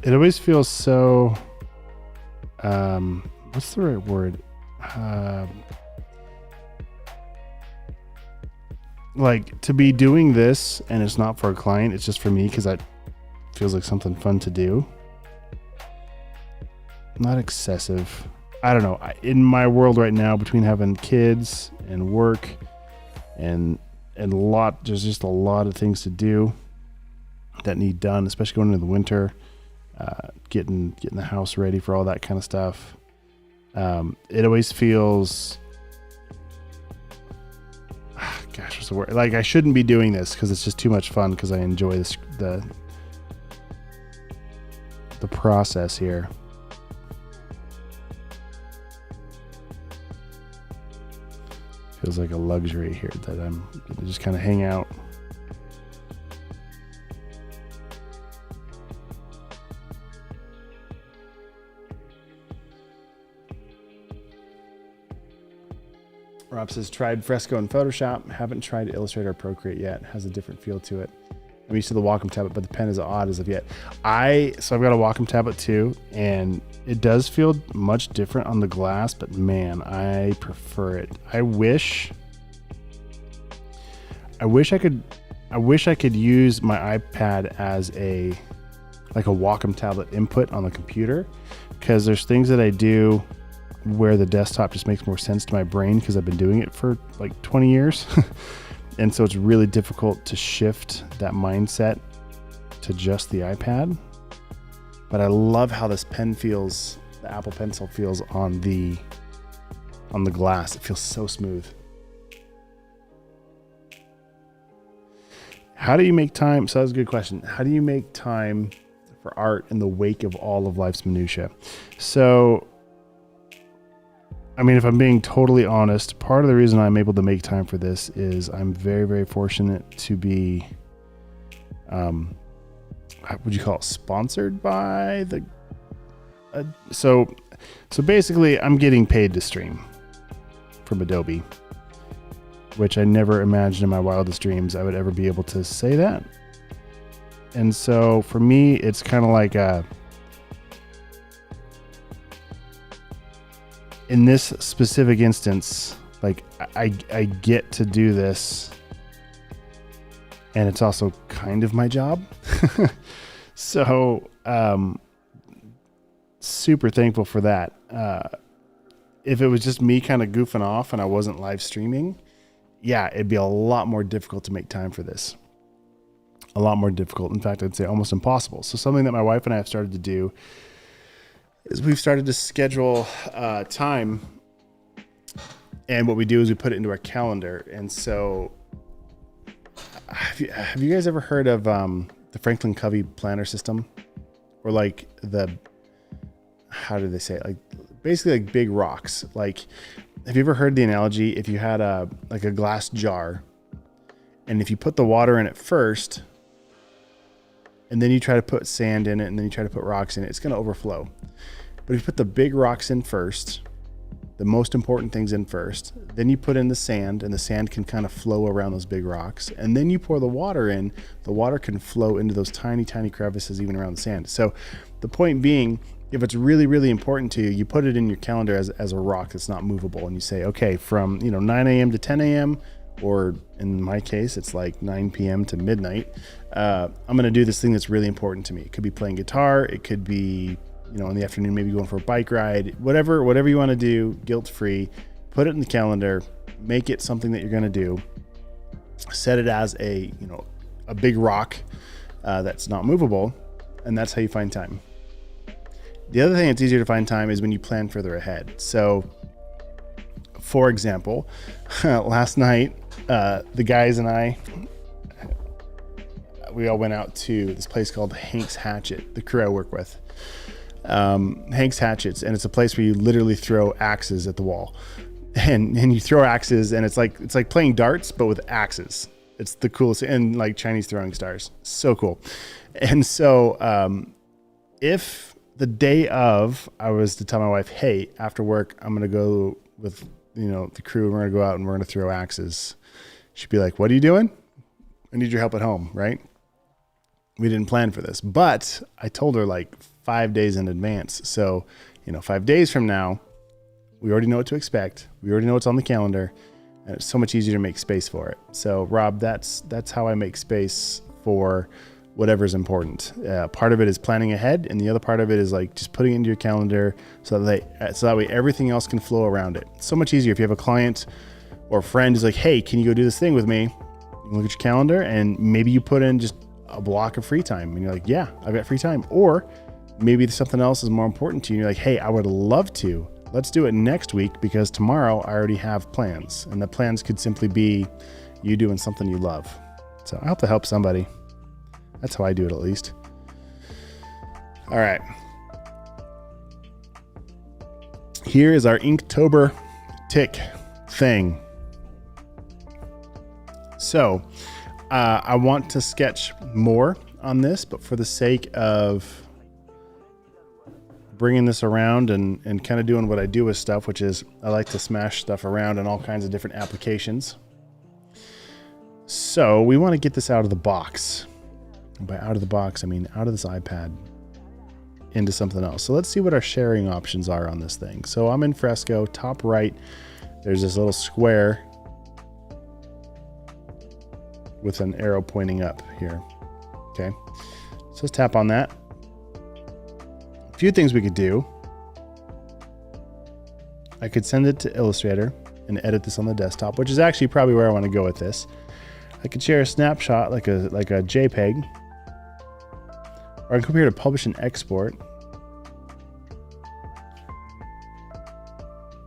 It always feels so, what's the right word? Like to be doing this and it's not for a client, it's just for me because that feels like something fun to do. Not excessive. I don't know. In my world right now, between having kids and work and there's just a lot of things to do that need done, especially going into the winter. Getting the house ready for all that kind of stuff. It always feels, gosh, what's the word? Like I shouldn't be doing this because it's just too much fun because I enjoy the process here. Feels like a luxury here that I'm just kind of hang out. Rob says, tried Fresco and Photoshop. Haven't tried Illustrator or Procreate yet. Has a different feel to it. I'm used to the Wacom tablet, but the pen is odd as of yet. So I've got a Wacom tablet too, and it does feel much different on the glass, but man, I prefer it. I wish I could use my iPad as a Wacom tablet input on the computer, because there's things that I do where the desktop just makes more sense to my brain because I've been doing it for like 20 years. And so it's really difficult to shift that mindset to just the iPad. But I love how this pen feels, the Apple Pencil feels on the glass. It feels so smooth. How do you make time? So that was a good question. How do you make time for art in the wake of all of life's minutia? So, I mean, if I'm being totally honest, part of the reason I'm able to make time for this is I'm very, very fortunate to be, what would you call it, sponsored by the, so basically I'm getting paid to stream from Adobe, which I never imagined in my wildest dreams I would ever be able to say that. And so for me, it's kind of like in this specific instance, like I get to do this, and it's also kind of my job. So super thankful for that. If it was just me kind of goofing off and I wasn't live streaming, yeah, it'd be a lot more difficult to make time for this. A lot more difficult. In fact, I'd say almost impossible. So something that my wife and I have started to do is we've started to schedule time, and what we do is we put it into our calendar. And so have you guys ever heard of the Franklin Covey planner system, or like how do they say it? Like basically like big rocks. Like, have you ever heard the analogy? If you had a glass jar, and if you put the water in it first, and then you try to put sand in it, and then you try to put rocks in it, it's going to overflow. But if you put the big rocks in first, the most important things in first. Then you put in the sand, and the sand can kind of flow around those big rocks. And then you pour the water in. The water can flow into those tiny, tiny crevices even around the sand. So the point being, if it's really, really important to you, you put it in your calendar as a rock that's not movable. And you say, okay, from 9 a.m. to 10 a.m., or in my case, it's like 9 p.m. to midnight. I'm going to do this thing that's really important to me. It could be playing guitar. It could be, in the afternoon, maybe going for a bike ride, whatever you want to do, guilt-free, put it in the calendar, make it something that you're going to do, set it as a big rock that's not movable. And that's how you find time. The other thing that's easier to find time is when you plan further ahead. So for example, last night, the guys and I, we all went out to this place called Hank's Hatchet, the crew I work with. Hank's Hatchets, and it's a place where you literally throw axes at the wall. And you throw axes, and it's like playing darts, but with axes. It's the coolest, and like Chinese throwing stars. So cool. And so if the day of I was to tell my wife, hey, after work, I'm going to go with the crew, we're going to go out and we're going to throw axes, she'd be like, what are you doing? I need your help at home, right? We didn't plan for this, but I told her like 5 days in advance. So, 5 days from now, we already know what to expect. We already know what's on the calendar, and it's so much easier to make space for it. So Rob, that's how I make space for whatever's important. Part of it is planning ahead, and the other part of it is like just putting it into your calendar so that way everything else can flow around it. It's so much easier if you have a client or a friend who's like, hey, can you go do this thing with me? You can look at your calendar, and maybe you put in just a block of free time, and you're like, yeah, I've got free time. Or maybe something else is more important to you, and you're like, hey, I would love to. Let's do it next week because tomorrow I already have plans. And the plans could simply be you doing something you love. So I hope to help somebody. That's how I do it, at least. All right. Here is our Inktober tick thing. So I want to sketch more on this, but for the sake of bringing this around and kind of doing what I do with stuff, which is I like to smash stuff around in all kinds of different applications. So we want to get this out of the box. And by out of the box, I mean out of this iPad into something else. So let's see what our sharing options are on this thing. So I'm in Fresco, top right, there's this little square with an arrow pointing up here. Okay, so let's tap on that. A few things we could do. I could send it to Illustrator and edit this on the desktop, which is actually probably where I want to go with this. I could share a snapshot like a JPEG, or I can come here to publish and export.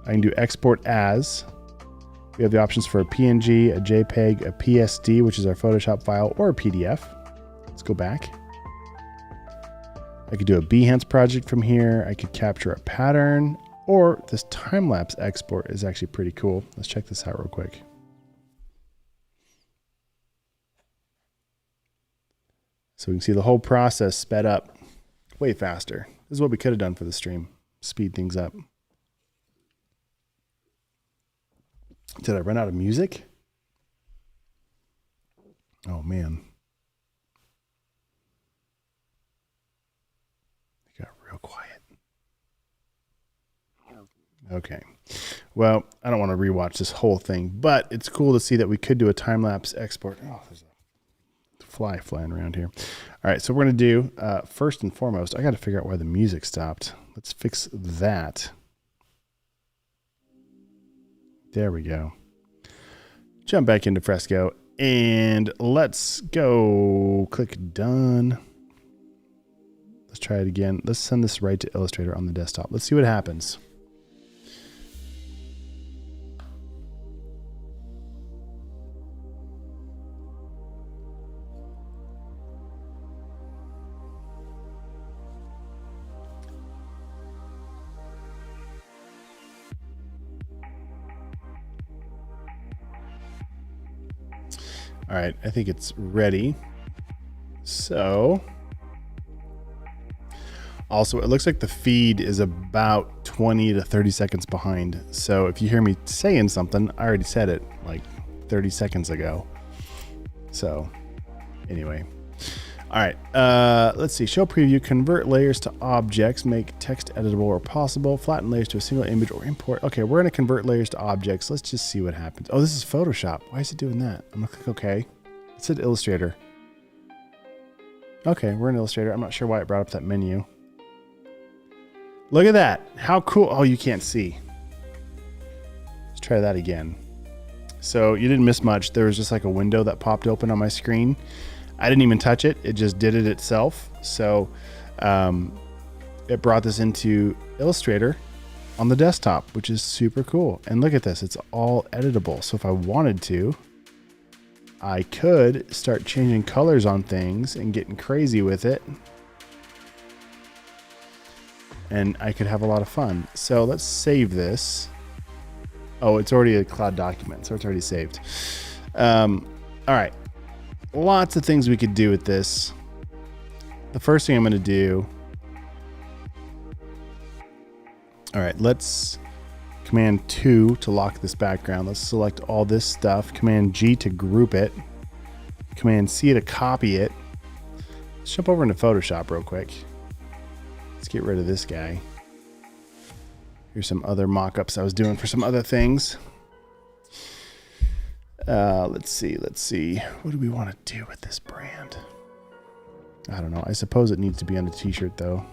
I can do export as. We have the options for a PNG, a JPEG, a PSD, which is our Photoshop file, or a PDF. Let's go back. I could do a Behance project from here. I could capture a pattern, or this time-lapse export is actually pretty cool. Let's check this out real quick. So we can see the whole process sped up way faster. This is what we could have done for the stream. Speed things up. Did I run out of music? Oh man. It got real quiet. Okay. Well, I don't want to rewatch this whole thing, but it's cool to see that we could do a time-lapse export. Oh, there's a fly flying around here. All right, so we're going to do, first and foremost, I got to figure out why the music stopped. Let's fix that. There we go. Jump back into Fresco, and let's go click done. Let's try it again. Let's send this right to Illustrator on the desktop. Let's see what happens. All right, I think it's ready. So, also it looks like the feed is about 20 to 30 seconds behind. So if you hear me saying something, I already said it like 30 seconds ago. So anyway. All right, let's see. Show preview, convert layers to objects, make text editable where possible, flatten layers to a single image or import. Okay, we're gonna convert layers to objects. Let's just see what happens. Oh, this is Photoshop. Why is it doing that? I'm gonna click OK. It said Illustrator. Okay, we're in Illustrator. I'm not sure why it brought up that menu. Look at that. How cool. Oh, you can't see. Let's try that again. So you didn't miss much. There was just like a window that popped open on my screen. I didn't even touch it. It just did it itself. So it brought this into Illustrator on the desktop, which is super cool. And look at this. It's all editable. So if I wanted to, I could start changing colors on things and getting crazy with it. And I could have a lot of fun. So let's save this. Oh, it's already a cloud document, so it's already saved. All right. Lots of things we could do with this. The first thing I'm going to do. All right, let's Command 2 to lock this background. Let's select all this stuff. Command G to group it. Command C to copy it. Let's jump over into Photoshop real quick. Let's get rid of this guy. Here's some other mock-ups I was doing for some other things. Let's see. What do we want to do with this brand? I don't know. I suppose it needs to be on a t-shirt though.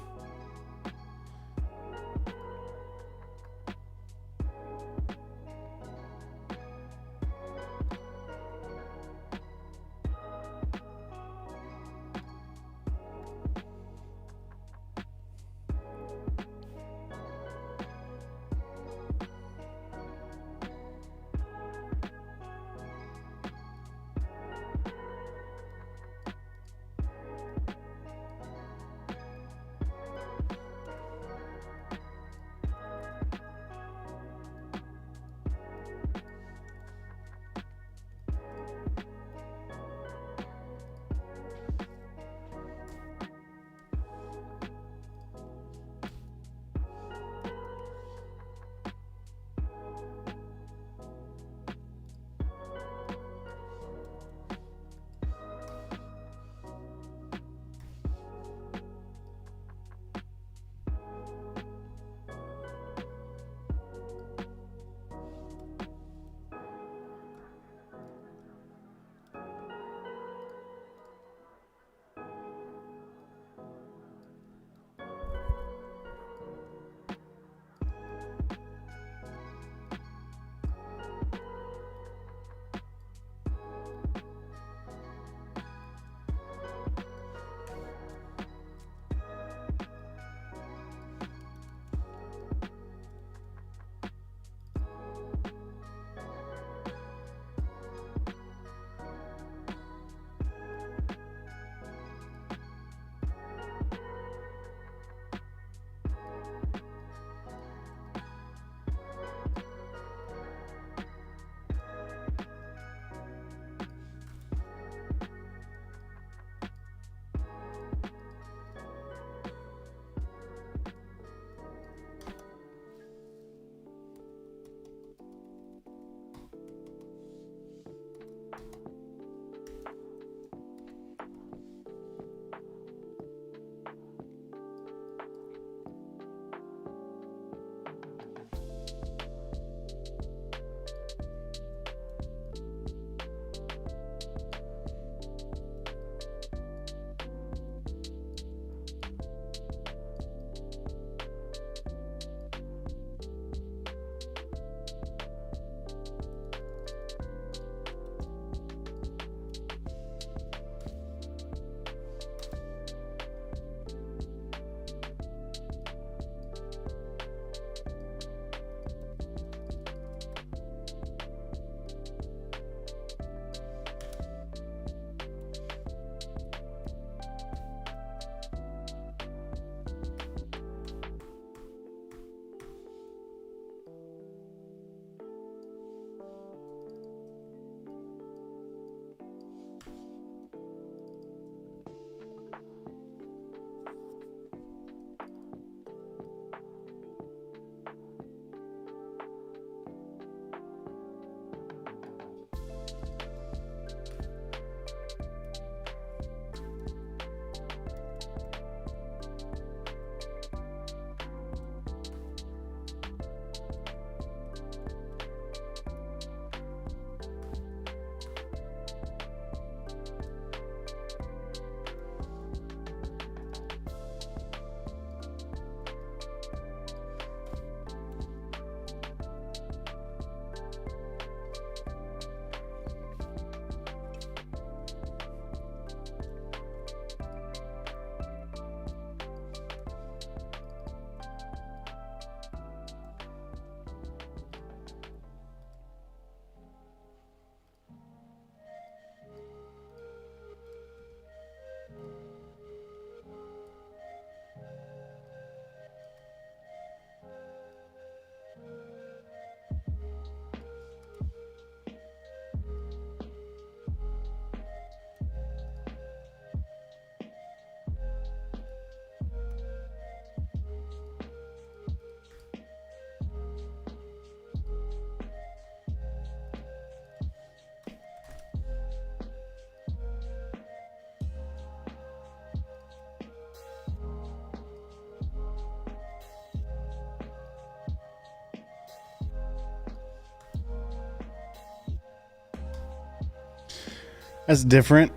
That's different.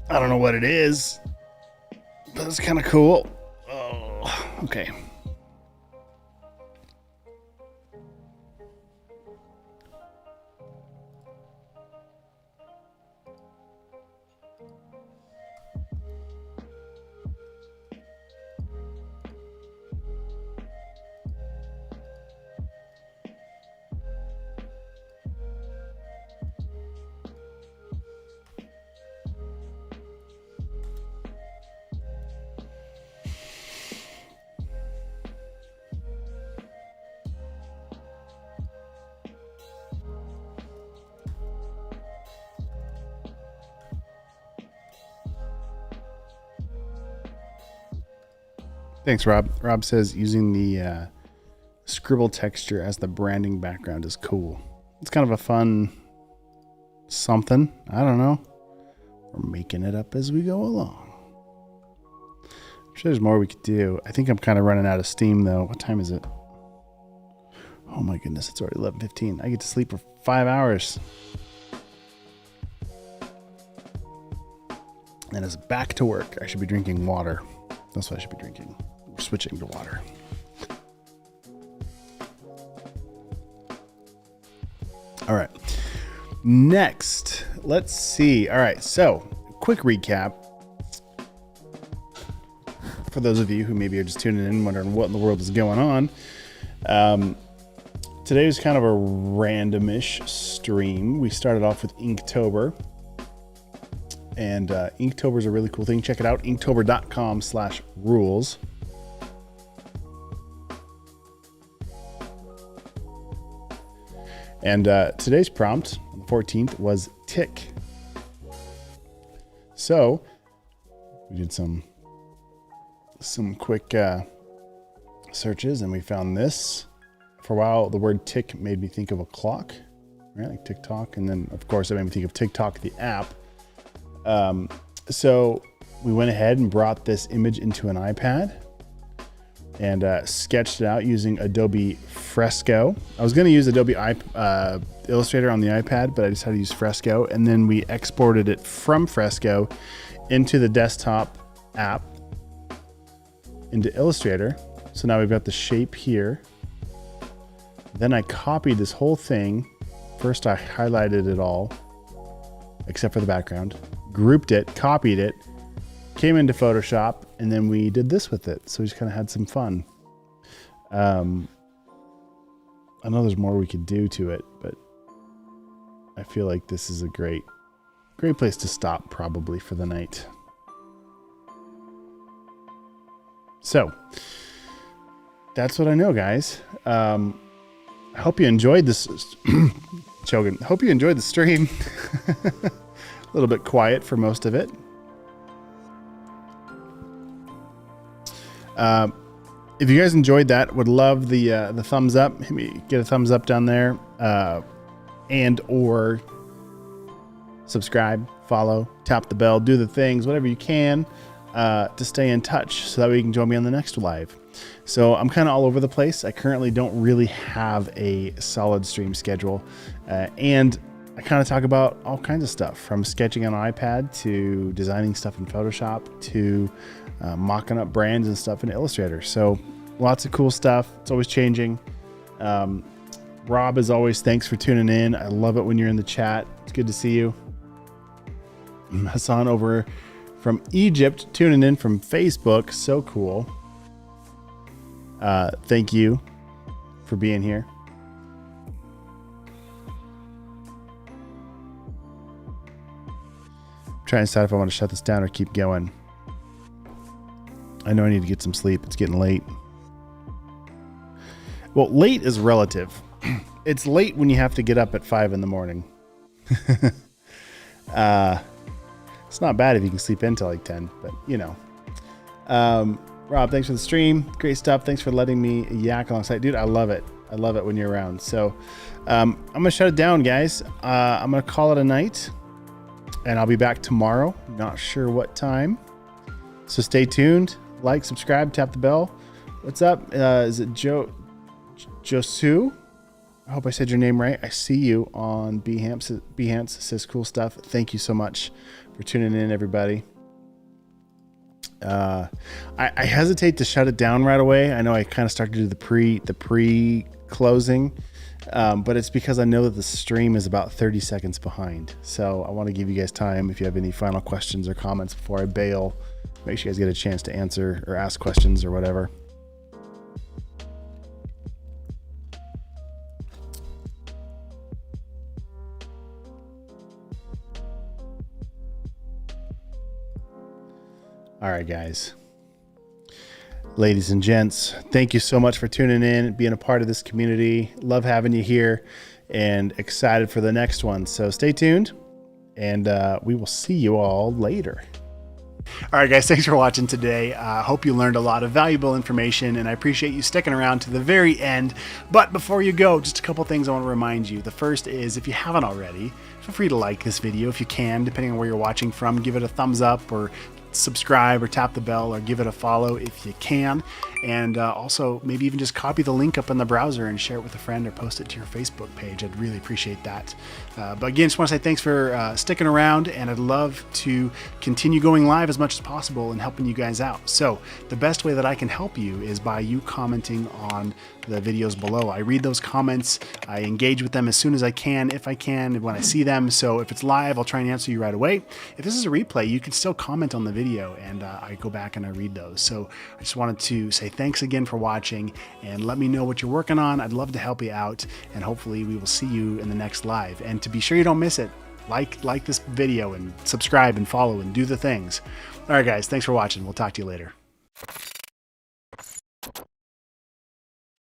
I don't know what it is, but it's kind of cool. Oh, okay. Thanks, Rob. Rob says using the scribble texture as the branding background is cool. It's kind of a fun something. I don't know. We're making it up as we go along. I'm sure there's more we could do. I think I'm kind of running out of steam, though. What time is it? Oh, my goodness. It's already 11:15. I get to sleep for 5 hours. And it's back to work. I should be drinking water. That's what I should be drinking. We're switching to water. All right. Next, let's see. All right. So, quick recap. For those of you who maybe are just tuning in, wondering what in the world is going on. Today was kind of a randomish stream. We started off with Inktober. And Inktober is a really cool thing. Check it out. Inktober.com/rules. And today's prompt on the 14th was tick. So we did some quick searches and we found this. For a while, the word tick made me think of a clock, right? Like TikTok. And then, of course, it made me think of TikTok, the app. So we went ahead and brought this image into an iPad and sketched it out using Adobe Fresco. I was going to use Adobe Illustrator on the iPad, but I decided to use Fresco. And then we exported it from Fresco into the desktop app into Illustrator. So now we've got the shape here. Then I copied this whole thing. First, I highlighted it all, except for the background. Grouped it, copied it, came into Photoshop, and then we did this with it. So we just kind of had some fun. I know there's more we could do to it, but I feel like this is a great place to stop probably for the night. So that's what I know, guys. I hope you enjoyed this. Chogan. Hope you enjoyed the stream. A little bit quiet for most of it. If you guys enjoyed that, would love the thumbs up. Get a thumbs up down there, and or subscribe, follow, tap the bell, do the things, whatever you can to stay in touch, so that way you can join me on the next live. So I'm kind of all over the place. I currently don't really have a solid stream schedule, and I kind of talk about all kinds of stuff, from sketching on an iPad to designing stuff in Photoshop to mocking up brands and stuff in Illustrator. So lots of cool stuff. It's always changing. Rob, as always, thanks for tuning in. I love it when you're in the chat. It's good to see you. Hassan over from Egypt tuning in from Facebook. So cool. Thank you for being here. Trying to decide if I want to shut this down or keep going. I know I need to get some sleep. It's getting late. Well, late is relative. It's late when you have to get up at 5 in the morning. It's not bad if you can sleep in till like 10, but you know. Rob, thanks for the stream. Great stuff. Thanks for letting me yak alongside. Dude, I love it. I love it when you're around. So I'm going to shut it down, guys. I'm going to call it a night. And I'll be back tomorrow. Not sure what time. So stay tuned. Like, subscribe, tap the bell. What's up? Is it Josu? I hope I said your name right. I see you on Behance. Says cool stuff. Thank you so much for tuning in, everybody. I hesitate to shut it down right away. I know I kind of started to do the pre-closing, but it's because I know that the stream is about 30 seconds behind. So I want to give you guys time. If you have any final questions or comments before I bail, make sure you guys get a chance to answer or ask questions or whatever. All right, guys. Ladies and gents, thank you so much for tuning in, being a part of this community. Love having you here and excited for the next one. So stay tuned and we will see you all later. All right, guys, thanks for watching today. Hope you learned a lot of valuable information, and I appreciate you sticking around to the very end. But before you go, just a couple things I want to remind you. The first is, if you haven't already, feel free to like this video if you can, depending on where you're watching from. Give it a thumbs up or subscribe or tap the bell or give it a follow if you can. And also maybe even just copy the link up in the browser and share it with a friend or post it to your Facebook page. I'd really appreciate that. But again, just want to say thanks for sticking around, and I'd love to continue going live as much as possible and helping you guys out. So the best way that I can help you is by you commenting on the videos below. I read those comments. I engage with them as soon as I can, if I can, when I see them. So if it's live, I'll try and answer you right away. If this is a replay, you can still comment on the video, and I go back and I read those. So I just wanted to say thanks again for watching, and let me know what you're working on. I'd love to help you out, and hopefully we will see you in the next live. And to be sure you don't miss it, like this video and subscribe and follow and do the things. All right, guys, thanks for watching. We'll talk to you later.